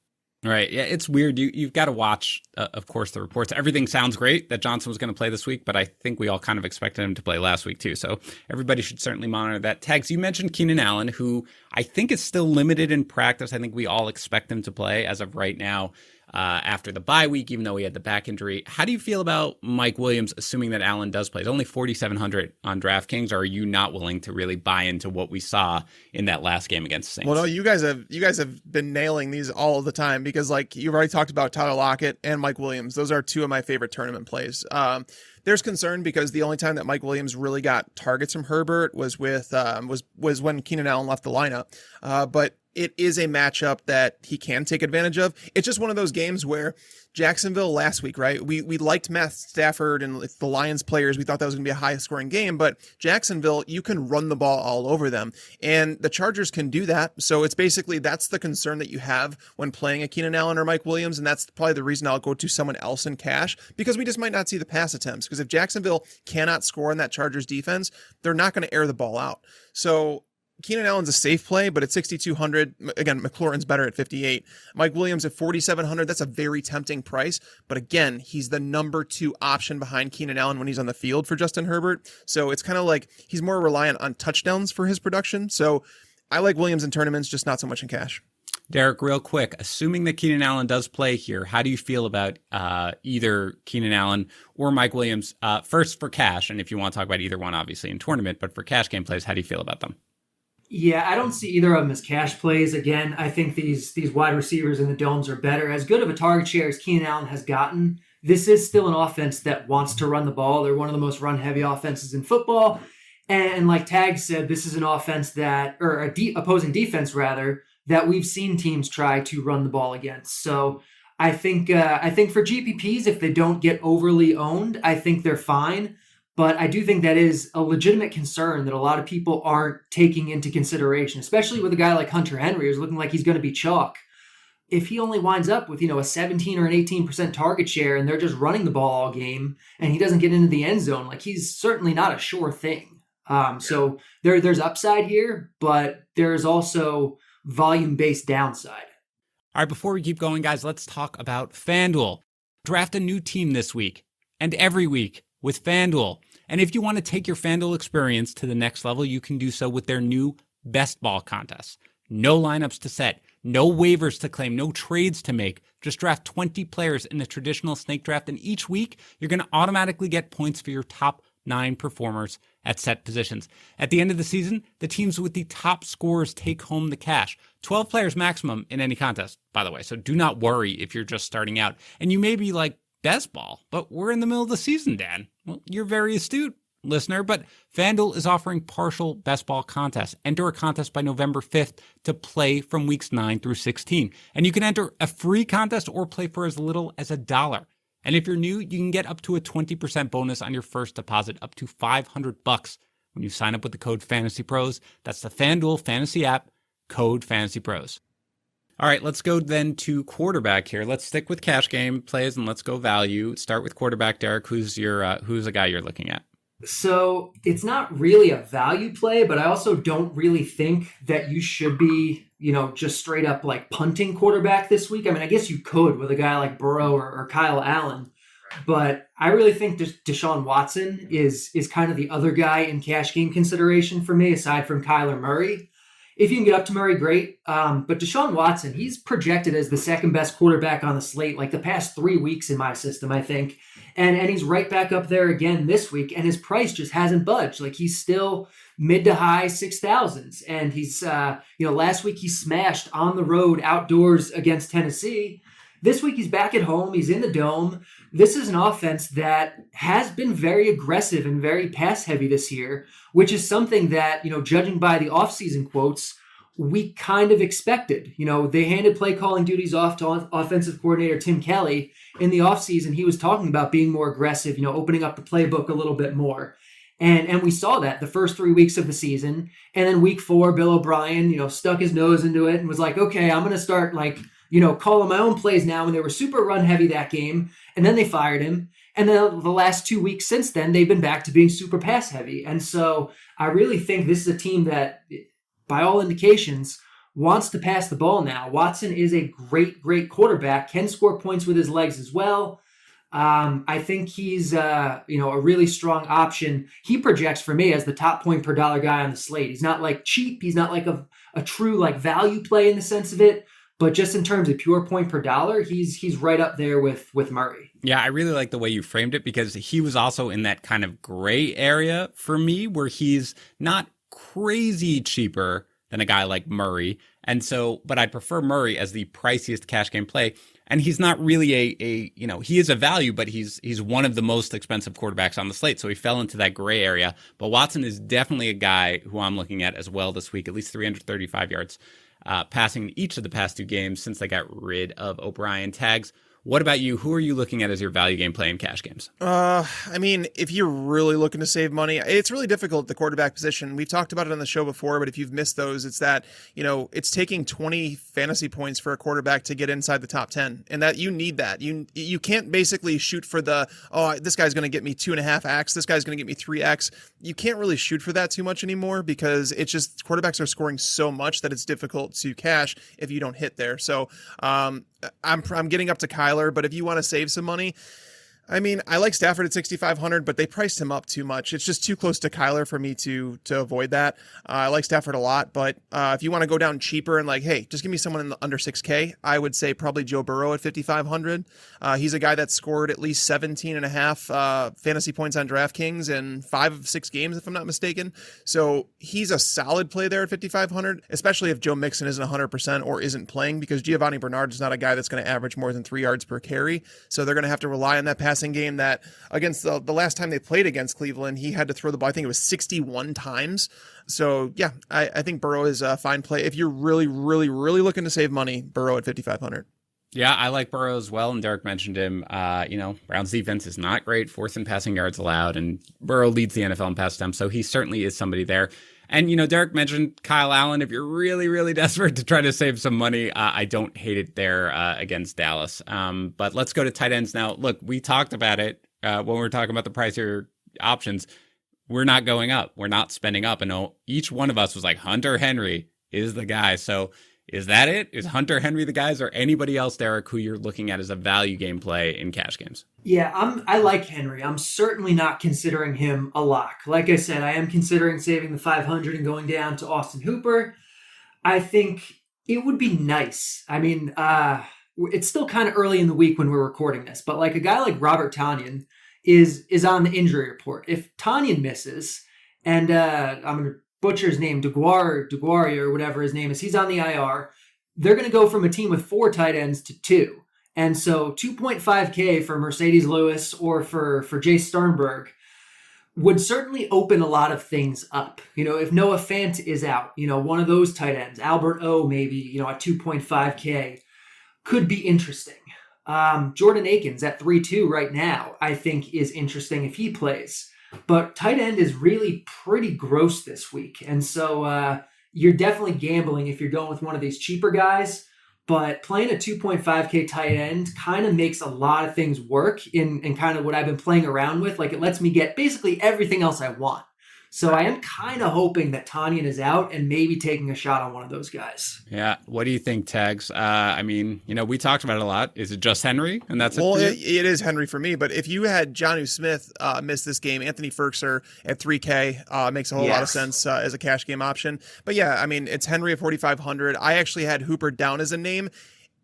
Right. Yeah, it's weird. You've got to watch, of course, the reports. Everything sounds great that Johnson was going to play this week, but I think we all kind of expected him to play last week too. So everybody should certainly monitor that. Tags, you mentioned Keenan Allen, who I think is still limited in practice. I think we all expect him to play as of right now after the bye week, even though he had the back injury. How do you feel about Mike Williams, assuming that Allen does play? It's only 4,700 on DraftKings. Or are you not willing to really buy into what we saw in that last game against the Saints? Well, no, you guys have been nailing these all the time because like you've already talked about Tyler Lockett and Mike Williams. Those are two of my favorite tournament plays. There's concern because the only time that Mike Williams really got targets from Herbert was with was when Keenan Allen left the lineup. But it is a matchup that he can take advantage of. It's just one of those games where Jacksonville last week, right? We liked Matt Stafford and the Lions players. We thought that was going to be a high scoring game, but Jacksonville, you can run the ball all over them. And the Chargers can do that. So it's basically, that's the concern that you have when playing a Keenan Allen or Mike Williams. And that's probably the reason I'll go to someone else in cash, because we just might not see the pass attempts. Because if Jacksonville cannot score in that Chargers defense, they're not going to air the ball out. So Keenan Allen's a safe play, but at 6,200, again, McLaurin's better at 58. Mike Williams at 4,700, that's a very tempting price. But again, he's the number 2 option behind Keenan Allen when he's on the field for Justin Herbert. So it's kind of like he's more reliant on touchdowns for his production. So I like Williams in tournaments, just not so much in cash. Derek, real quick, assuming that Keenan Allen does play here, how do you feel about either Keenan Allen or Mike Williams? First for cash, and if you want to talk about either one, obviously in tournament, but for cash game plays, how do you feel about them? Yeah, I don't see either of them as cash plays. Again, I think these wide receivers in the domes are better. As good of a target share as Keenan Allen has gotten, this is still an offense that wants to run the ball. They're one of the most run-heavy offenses in football. And like Tag said, this is an offense that, or opposing defense rather, that we've seen teams try to run the ball against. So I think for GPPs, if they don't get overly owned, I think they're fine. But I do think that is a legitimate concern that a lot of people aren't taking into consideration, especially with a guy like Hunter Henry, who's looking like he's going to be chalk. If he only winds up with, a 17 or an 18% target share and they're just running the ball all game and he doesn't get into the end zone, like he's certainly not a sure thing. So there's upside here, but there's also volume-based downside. All right, before we keep going, guys, let's talk about FanDuel. Draft a new team this week and every week with FanDuel. And if you want to take your FanDuel experience to the next level, you can do so with their new Best Ball contest. No lineups to set, no waivers to claim, no trades to make. Just draft 20 players in the traditional snake draft, and each week you're going to automatically get points for your top 9 performers at set positions. At the end of the season, the teams with the top scores take home the cash. 12 players maximum in any contest, by the way. So do not worry if you're just starting out. And you may be like, Best Ball, but we're in the middle of the season, Dan. Well, you're very astute, listener, but FanDuel is offering partial Best Ball contests. Enter a contest by November 5th to play from weeks 9 through 16. And you can enter a free contest or play for as little as $1. And if you're new, you can get up to a 20% bonus on your first deposit, up to $500 when you sign up with the code FantasyPros. That's the FanDuel Fantasy app, code FantasyPros. All right, let's go then to quarterback here. Let's stick with cash game plays and let's go value. Start with quarterback, Derek. Who's a guy you're looking at? So it's not really a value play, but I also don't really think that you should be, just straight up like punting quarterback this week. I mean, I guess you could with a guy like Burrow or Kyle Allen, but I really think Deshaun Watson is kind of the other guy in cash game consideration for me, aside from Kyler Murray. If you can get up to Murray, great. But Deshaun Watson, he's projected as the second best quarterback on the slate, like the past 3 weeks in my system, I think. And he's right back up there again this week, and his price just hasn't budged. Like, he's still mid to high 6,000s. And he's, last week he smashed on the road outdoors against Tennessee. This week he's back at home. He's in the dome. This is an offense that has been very aggressive and very pass heavy this year, which is something that, judging by the offseason quotes, we kind of expected. They handed play calling duties off to offensive coordinator Tim Kelly. In the offseason, he was talking about being more aggressive, opening up the playbook a little bit more. And we saw that the first 3 weeks of the season. And then week 4, Bill O'Brien, stuck his nose into it and was like, okay, I'm going to start calling my own plays now. And they were super run heavy that game. And then they fired him. And then the last 2 weeks since then, they've been back to being super pass heavy. And so I really think this is a team that, by all indications, wants to pass the ball now. Watson is a great, great quarterback, can score points with his legs as well. I think he's, a really strong option. He projects for me as the top point per dollar guy on the slate. He's not like cheap. He's not like a true like value play in the sense of it. But just in terms of pure point per dollar, he's right up there with Murray. Yeah, I really like the way you framed it because he was also in that kind of gray area for me where he's not crazy cheaper than a guy like Murray. And so, but I'd prefer Murray as the priciest cash game play. And he's not really he is a value, but he's one of the most expensive quarterbacks on the slate. So he fell into that gray area. But Watson is definitely a guy who I'm looking at as well this week, at least 335 yards. Passing in each of the past 2 games since they got rid of O'Brien tags. What about you? Who are you looking at as your value game play in cash games? If you're really looking to save money, it's really difficult at the quarterback position. We've talked about it on the show before, but if you've missed those, it's that, it's taking 20 fantasy points for a quarterback to get inside the top 10. And that you need that. You can't basically shoot for this guy's going to get me 2.5x. This guy's going to get me 3x. You can't really shoot for that too much anymore because it's just quarterbacks are scoring so much that it's difficult to cash if you don't hit there. So, I'm getting up to Kyler, but if you want to save some money, I like Stafford at 6,500, but they priced him up too much. It's just too close to Kyler for me to avoid that. I like Stafford a lot, but if you want to go down cheaper and hey, just give me someone in the under 6K, I would say probably Joe Burrow at 5,500. He's a guy that scored at least 17.5 fantasy points on DraftKings in 5 of 6 games, if I'm not mistaken. So he's a solid play there at 5,500, especially if Joe Mixon isn't 100% or isn't playing, because Giovanni Bernard is not a guy that's going to average more than 3 yards per carry. So they're going to have to rely on that passing game that against the last time they played against Cleveland, he had to throw the ball, I think it was 61 times. So yeah, I think Burrow is a fine play. If you're really, really, really looking to save money, Burrow at 5,500. Yeah, I like Burrow as well. And Derek mentioned him. Browns defense is not great, 4th in passing yards allowed, and Burrow leads the NFL in pass attempts. So he certainly is somebody there. And, Derek mentioned Kyle Allen. If you're really, really desperate to try to save some money, I don't hate it there against Dallas. But let's go to tight ends now. Look, we talked about it when we were talking about the pricier options. We're not going up. We're not spending up. And each one of us was like, Hunter Henry is the guy. So is that it? Is Hunter Henry the guys, or anybody else, Derek, who you're looking at as a value game play in cash games? Yeah, I like Henry. I'm certainly not considering him a lock. Like I said, I am considering saving the 500 and going down to Austin Hooper. I think it would be nice. It's still kind of early in the week when we're recording this, but like a guy like Robert Tonyan is on the injury report. If Tonyan misses, and I'm going to butcher his name, DeGuaria or whatever his name is, he's on the IR, they're going to go from a team with 4 tight ends to 2. And so 2.5K for Mercedes Lewis or for Jace Sternberg would certainly open a lot of things up. If Noah Fant is out, one of those tight ends, Albert O maybe, at 2.5K could be interesting. Jordan Akins at 3.2 right now, I think is interesting if he plays. But tight end is really pretty gross this week. And so you're definitely gambling if you're going with one of these cheaper guys. but playing a 2.5K tight end kind of makes a lot of things work in kind of what I've been playing around with. Like, it lets me get basically everything else I want. So I am kind of hoping that Tanyan is out and maybe taking a shot on one of those guys. Yeah. What do you think, Tags? I mean, we talked about it a lot. Is it just Henry? And that's well, it. It is Henry for me. But if you had Jonnu Smith miss this game, Anthony Ferkser at 3K makes a whole lot of sense as a cash game option. But yeah, I mean, it's Henry at 4,500. I actually had Hooper down as a name.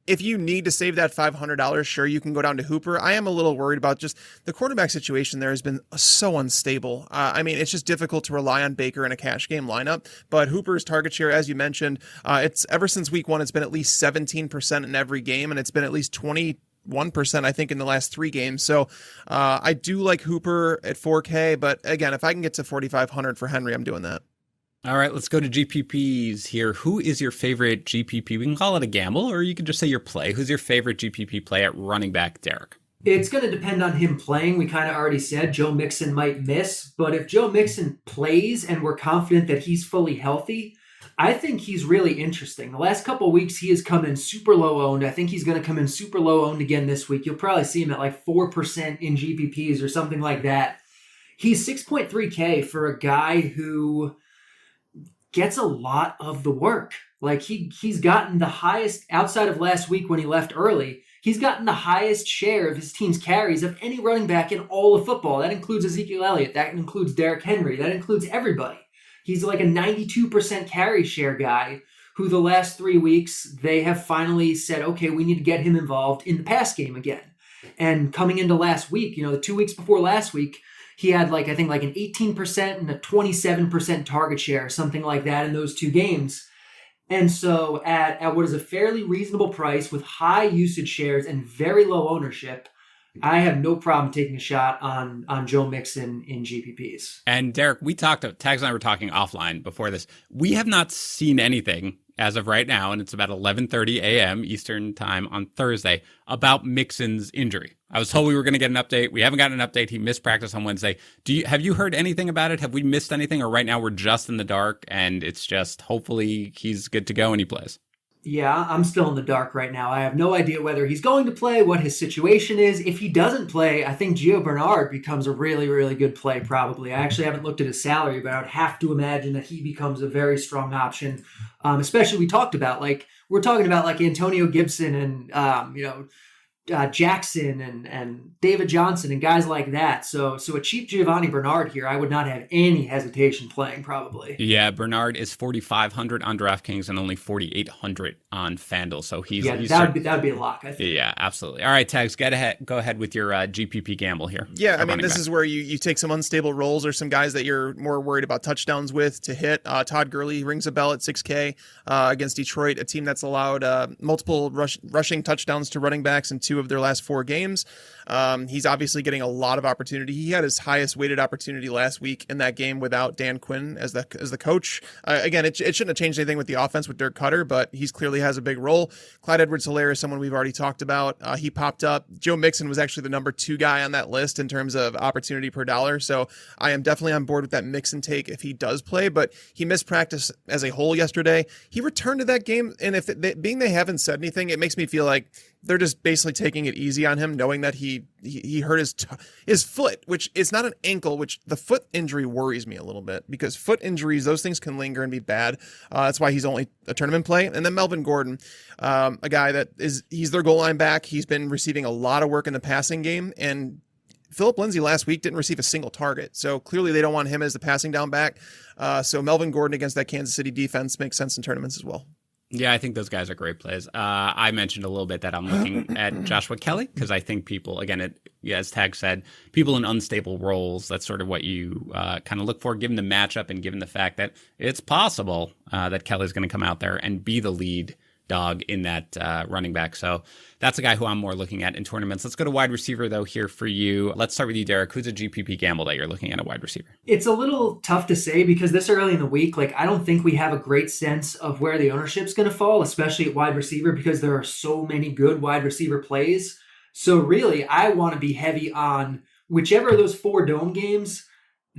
If you need to save that $500, sure, you can go down to Hooper. I am a little worried about just the quarterback situation there has been so unstable. I mean, it's just difficult to rely on Baker in a cash game lineup. But Hooper's target share, as you mentioned, it's ever since week 1, it's been at least 17% in every game, and it's been at least 21%, I think, in the last 3 games. So I do like Hooper at 4K, but again, if I can get to 4,500 for Henry, I'm doing that. All right, let's go to GPPs here. Who is your favorite GPP? We can call it a gamble, or you can just say your play. Who's your favorite GPP play at running back, Derek? It's going to depend on him playing. We kind of already said Joe Mixon might miss, but if Joe Mixon plays and we're confident that he's fully healthy, I think he's really interesting. The last couple of weeks, he has come in super low owned. I think he's going to come in super low owned again this week. You'll probably see him at like 4% in GPPs or something like that. He's 6.3K for a guy who gets a lot of the work. Like he's gotten the highest, outside of last week when he left early, he's gotten the highest share of his team's carries of any running back in all of football. That includes Ezekiel Elliott. That includes Derrick Henry. That includes everybody. He's like a 92% carry share guy who the last 3 weeks, they have finally said, okay, we need to get him involved in the pass game again. And coming into last week, the 2 weeks before last week, he had I think an 18% and a 27% target share, something like that in those 2 games. And so at what is a fairly reasonable price with high usage shares and very low ownership, I have no problem taking a shot on Joe Mixon in GPPs. And Derek, Tags and I were talking offline before this. We have not seen anything as of right now, and it's about 11:30 a.m. Eastern time on Thursday, about Mixon's injury. I was told we were going to get an update. We haven't gotten an update. He missed practice on Wednesday. Have you heard anything about it? Have we missed anything? Or right now we're just in the dark, and it's just hopefully he's good to go and he plays? Yeah, I'm still in the dark right now. I have no idea whether he's going to play, what his situation is. If he doesn't play, I think Gio Bernard becomes a really, really good play probably. I actually haven't looked at his salary, but I would have to imagine that he becomes a very strong option. Especially we're talking about Antonio Gibson and, Jackson and David Johnson and guys like that. So a cheap Giovanni Bernard here, I would not have any hesitation playing probably. Yeah, Bernard is 4,500 on DraftKings and only 4,800 on FanDuel. So that would be a lock, I think. Yeah, absolutely. All right, Tags, go ahead with your GPP gamble here. Yeah, I mean, this is where you take some unstable roles or some guys that you're more worried about touchdowns with to hit. Todd Gurley rings a bell at 6K against Detroit, a team that's allowed multiple rushing touchdowns to running backs in 2 of their last 4 games. He's obviously getting a lot of opportunity. He had his highest weighted opportunity last week in that game without Dan Quinn as the coach. Again, it shouldn't have changed anything with the offense with Dirk Cutter, but he's clearly has a big role. Clyde Edwards-Helaire is someone we've already talked about. He popped up. Joe Mixon was actually the number 2 guy on that list in terms of opportunity per dollar. So I am definitely on board with that Mixon take if he does play, but he missed practice as a whole yesterday. He returned to that game, and if they haven't said anything, it makes me feel like they're just basically taking it easy on him, knowing that he hurt his foot, which is not an ankle, which the foot injury worries me a little bit because foot injuries, those things can linger and be bad. That's why he's only a tournament play. And then Melvin Gordon, a guy he's their goal line back. He's been receiving a lot of work in the passing game, and Phillip Lindsay last week didn't receive a single target. So clearly they don't want him as the passing down back. So Melvin Gordon against that Kansas City defense makes sense in tournaments as well. Yeah, I think those guys are great plays. I mentioned a little bit that I'm looking at Joshua Kelly because I think people, again, as Tag said, people in unstable roles, that's sort of what you kind of look for, given the matchup and given the fact that it's possible that Kelly's going to come out there and be the lead dog in that running back. So that's a guy who I'm more looking at in tournaments. Let's go to wide receiver, though, here for you. Let's start with you, Derek. Who's a GPP gamble that you're looking at a wide receiver? It's a little tough to say because this early in the week, I don't think we have a great sense of where the ownership's going to fall, especially at wide receiver, because there are so many good wide receiver plays. So really, I want to be heavy on whichever of those 4 dome games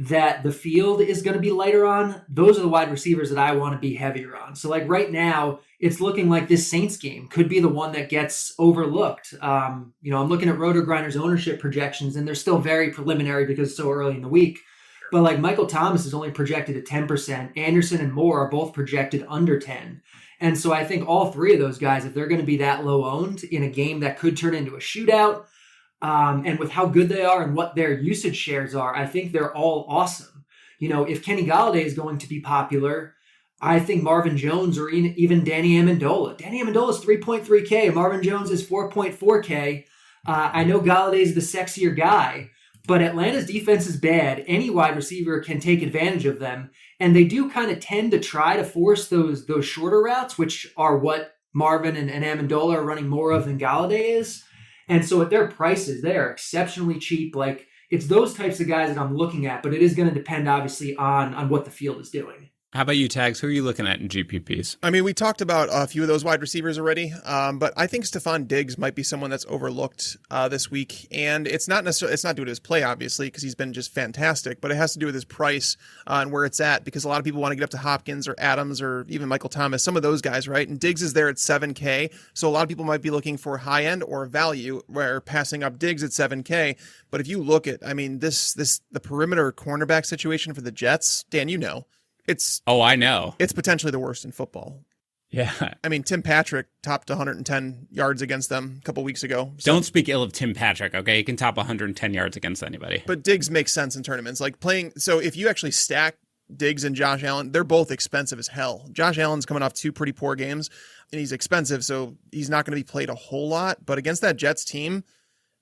that the field is going to be lighter on, those are the wide receivers that I want to be heavier on. So like right now, it's looking like this Saints game could be the one that gets overlooked. I'm looking at Roto Grinders ownership projections, and they're still very preliminary because it's so early in the week. But like Michael Thomas is only projected at 10%. Anderson and Moore are both projected under 10. And so I think all three of those guys, if they're going to be that low owned in a game that could turn into a shootout, and with how good they are and what their usage shares are, I think they're all awesome. If Kenny Golladay is going to be popular, I think Marvin Jones or even Danny Amendola. Danny Amendola is 3.3K. Marvin Jones is 4.4K. I know Golladay is the sexier guy, but Atlanta's defense is bad. Any wide receiver can take advantage of them. And they do kind of tend to try to force those shorter routes, which are what Marvin and Amendola are running more of than Golladay is. And so at their prices, they are exceptionally cheap. Like, it's those types of guys that I'm looking at, but it is going to depend, obviously, on what the field is doing. How about you, Tags? Who are you looking at in GPPs? I mean, we talked about a few of those wide receivers already, but I think Stefon Diggs might be someone that's overlooked this week. And it's not due to his play, obviously, because he's been just fantastic, but it has to do with his price and where it's at, because a lot of people want to get up to Hopkins or Adams or even Michael Thomas, some of those guys, right? And Diggs is there at 7K, so a lot of people might be looking for high end or value, where passing up Diggs at 7K. But if you look at, I mean, the perimeter cornerback situation for the Jets, Dan, I know. It's potentially the worst in football. Yeah. I mean, Tim Patrick topped 110 yards against them a couple weeks ago. So. Don't speak ill of Tim Patrick, okay? He can top 110 yards against anybody. But Diggs makes sense in tournaments. So if you actually stack Diggs and Josh Allen, they're both expensive as hell. Josh Allen's coming off 2 pretty poor games, and he's expensive, so he's not going to be played a whole lot. But against that Jets team,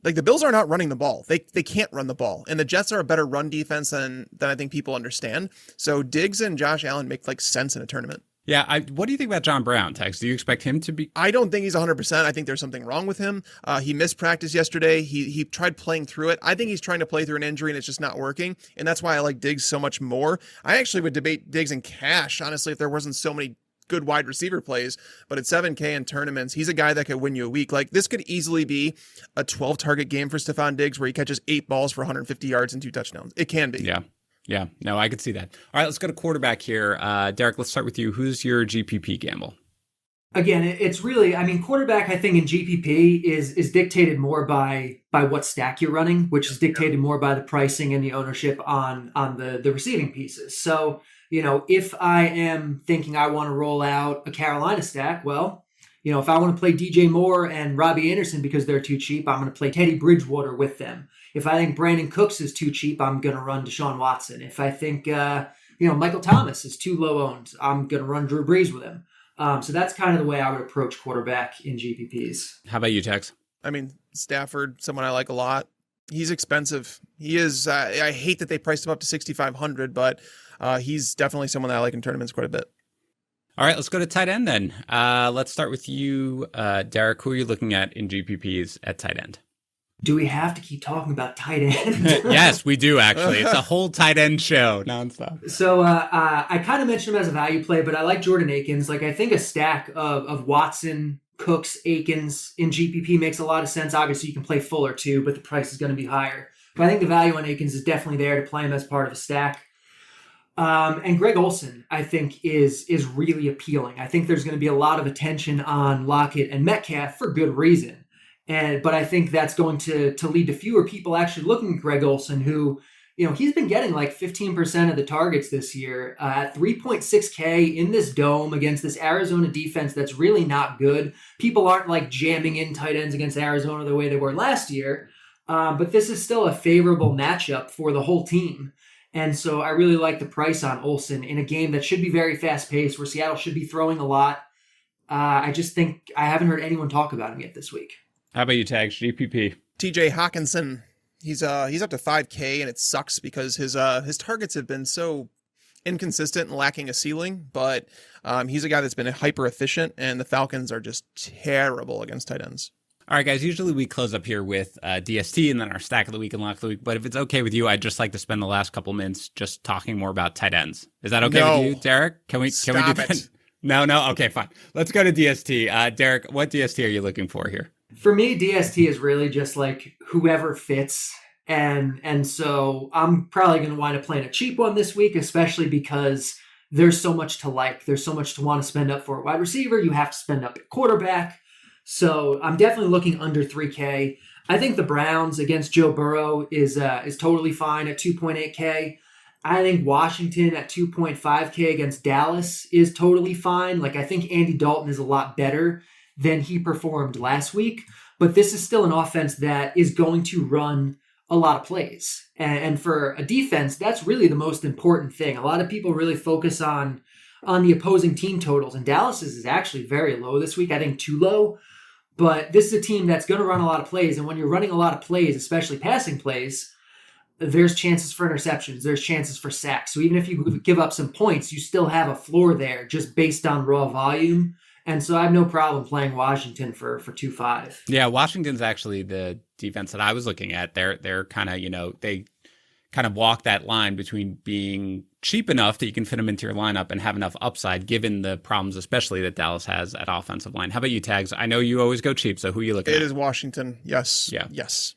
like, the Bills are not running the ball. They can't run the ball. And the Jets are a better run defense than I think people understand. So Diggs and Josh Allen make sense in a tournament. Yeah. What do you think about John Brown, Tex? Do you expect him to be? I don't think he's 100%. I think there's something wrong with him. He missed practice yesterday. He tried playing through it. I think he's trying to play through an injury and it's just not working. And that's why I like Diggs so much more. I actually would debate Diggs in cash, honestly, if there wasn't so many good wide receiver plays, but at 7K in tournaments, he's a guy that could win you a week. Like, this could easily be a 12 target game for Stefon Diggs where he catches 8 balls for 150 yards and 2 touchdowns. It can be. Yeah. No, I could see that. All right, let's go to quarterback here. Derek, let's start with you. Who's your GPP gamble? Again, it's really, quarterback, I think in GPP is dictated more by what stack you're running, which is dictated more by the pricing and the ownership on the receiving pieces. So, if I am thinking I want to roll out a Carolina stack, well, if I want to play DJ Moore and Robby Anderson because they're too cheap, I'm going to play Teddy Bridgewater with them. If I think Brandon Cooks is too cheap, I'm going to run Deshaun Watson. If I think, Michael Thomas is too low owned, I'm going to run Drew Brees with him. So that's kind of the way I would approach quarterback in GPPs. How about you, Tex? I mean, Stafford, someone I like a lot. He's expensive. He is. I hate that they priced him up to 6,500, but he's definitely someone that I like in tournaments quite a bit. All right, let's go to tight end then. Let's start with you, Derek. Who are you looking at in GPPs at tight end? Do we have to keep talking about tight end? Yes, we do, actually. It's a whole tight end show nonstop. So I kind of mentioned him as a value play, but I like Jordan Akins. Like, I think a stack of Watson, Cooks, Akins in GPP makes a lot of sense. Obviously, you can play Fuller too, but the price is going to be higher. But I think the value on Akins is definitely there to play him as part of a stack. And Greg Olsen, I think, is really appealing. I think there's going to be a lot of attention on Lockett and Metcalf for good reason. But I think that's going to lead to fewer people actually looking at Greg Olsen, who, he's been getting like 15% of the targets this year at 3.6K in this dome against this Arizona defense that's really not good. People aren't like jamming in tight ends against Arizona the way they were last year. But this is still a favorable matchup for the whole team. And so I really like the price on Olsen in a game that should be very fast-paced, where Seattle should be throwing a lot. I just think I haven't heard anyone talk about him yet this week. How about you, Tags? GPP? TJ Hawkinson. He's up to 5K, and it sucks because his targets have been so inconsistent and lacking a ceiling. But he's a guy that's been hyper efficient, and the Falcons are just terrible against tight ends. All right, guys, usually we close up here with DST and then our stack of the week and lock of the week. But if it's okay with you, I'd just like to spend the last couple minutes just talking more about tight ends. Is that okay with you, Derek? Can we do that? No? Okay, fine. Let's go to DST. Derek, what DST are you looking for here? For me, DST is really just like whoever fits And so I'm probably going to wind up playing a cheap one this week, especially because there's so much to like. There's so much to want to spend up for a wide receiver. You have to spend up at quarterback. So I'm definitely looking under 3K. I think the Browns against Joe Burrow is totally fine at 2.8K. I think Washington at 2.5K against Dallas is totally fine. Like, I think Andy Dalton is a lot better than he performed last week, but this is still an offense that is going to run a lot of plays. And for a defense, that's really the most important thing. A lot of people really focus on the opposing team totals, and Dallas's is actually very low this week. I think too low, but this is a team that's going to run a lot of plays. And when you're running a lot of plays, especially passing plays, there's chances for interceptions. There's chances for sacks. So even if you give up some points, you still have a floor there just based on raw volume. And so I have no problem playing Washington for 2.5. Yeah, Washington's actually the defense that I was looking at. They're kind of, they kind of walk that line between being cheap enough that you can fit them into your lineup and have enough upside given the problems, especially that Dallas has at offensive line. How about you, Tags? I know you always go cheap, so who are you looking at? It is Washington. Yes. Yeah. Yes.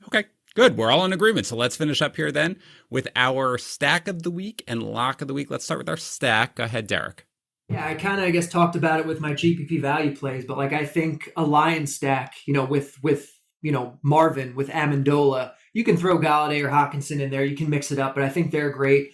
Okay. Good. We're all in agreement. So let's finish up here then with our stack of the week and lock of the week. Let's start with our stack. Go ahead, Derek. Yeah, I kind of, talked about it with my GPP value plays, but I think a Lion stack, with Marvin, with Amendola, you can throw Golladay or Hawkinson in there. You can mix it up, but I think they're great.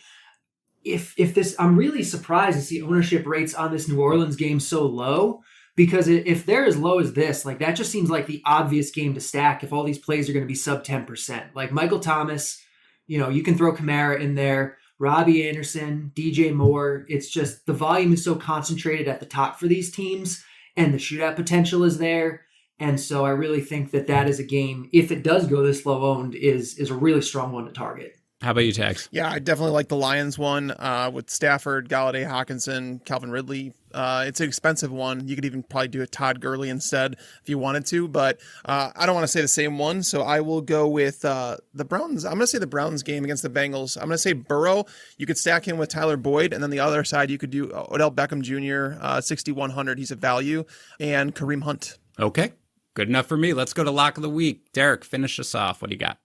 If this, I'm really surprised to see ownership rates on this New Orleans game so low, because if they're as low as this, that just seems like the obvious game to stack if all these plays are going to be sub 10%. Like Michael Thomas, you can throw Kamara in there, Robby Anderson, DJ Moore. It's just the volume is so concentrated at the top for these teams, and the shootout potential is there. And so I really think that is a game, if it does go this low owned, is a really strong one to target. How about you, Tags? Yeah, I definitely like the Lions one with Stafford, Golladay, Hawkinson, Calvin Ridley. It's an expensive one. You could even probably do a Todd Gurley instead if you wanted to, but I don't want to say the same one, so I will go with the Browns. I'm going to say the Browns game against the Bengals. I'm going to say Burrow. You could stack him with Tyler Boyd, and then the other side you could do Odell Beckham Jr., 6,100. He's a value, and Kareem Hunt. Okay, good enough for me. Let's go to lock of the week. Derek, finish us off. What do you got?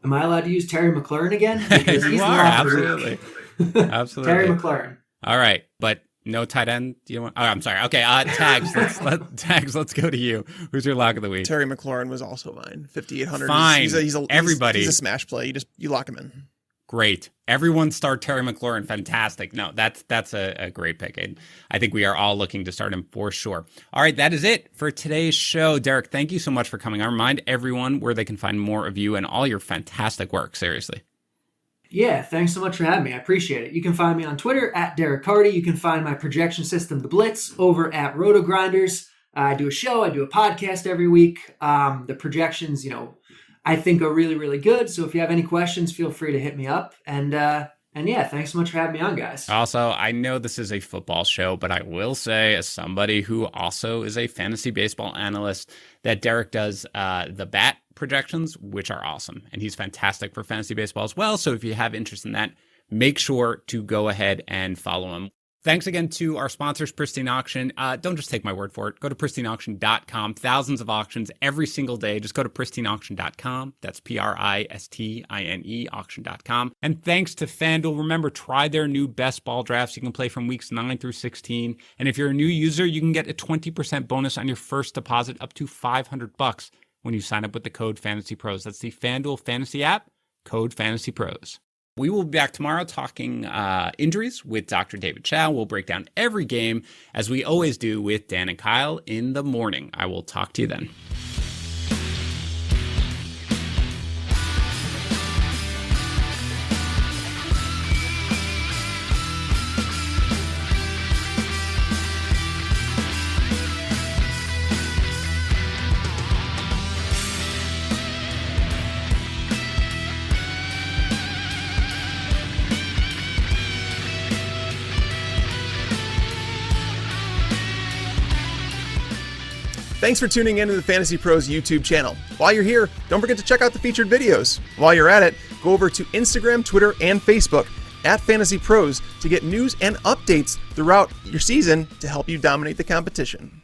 Am I allowed to use Terry McLaurin again? Because you are, absolutely. Absolutely. Terry McLaurin. All right, but no tight end. Do you want? Oh, I'm sorry. Okay, Tags. Tags. Let's go to you. Who's your lock of the week? Terry McLaurin was also mine. 5,800. Fine. He's everybody. He's a smash play. You lock him in. Great. Everyone start Terry McLaurin. Fantastic. No, that's a great pick. And I think we are all looking to start him for sure. All right, that is it for today's show. Derek, thank you so much for coming. I remind everyone where they can find more of you and all your fantastic work. Seriously. Yeah, thanks so much for having me. I appreciate it. You can find me on Twitter at Derek Carty. You can find my projection system, The Blitz, over at Roto Grinders. I do a show. I do a podcast every week. The projections, I think are really, really good. So if you have any questions, feel free to hit me up. And yeah, thanks so much for having me on, guys. Also, I know this is a football show, but I will say, as somebody who also is a fantasy baseball analyst, that Derek does the bat projections, which are awesome. And he's fantastic for fantasy baseball as well. So if you have interest in that, make sure to go ahead and follow him. Thanks again to our sponsors, Pristine Auction. Don't just take my word for it. Go to pristineauction.com. Thousands of auctions every single day. Just go to pristineauction.com. That's PRISTINE auction.com. And thanks to FanDuel. Remember, try their new best ball drafts. You can play from weeks 9 through 16. And if you're a new user, you can get a 20% bonus on your first deposit up to $500 when you sign up with the code FantasyPros. That's the FanDuel Fantasy app, code FantasyPros. We will be back tomorrow talking injuries with Dr. David Chow. We'll break down every game, as we always do with Dan and Kyle in the morning. I will talk to you then. Thanks for tuning in to the Fantasy Pros YouTube channel. While you're here, don't forget to check out the featured videos. While you're at it, go over to Instagram, Twitter, and Facebook at Fantasy Pros to get news and updates throughout your season to help you dominate the competition.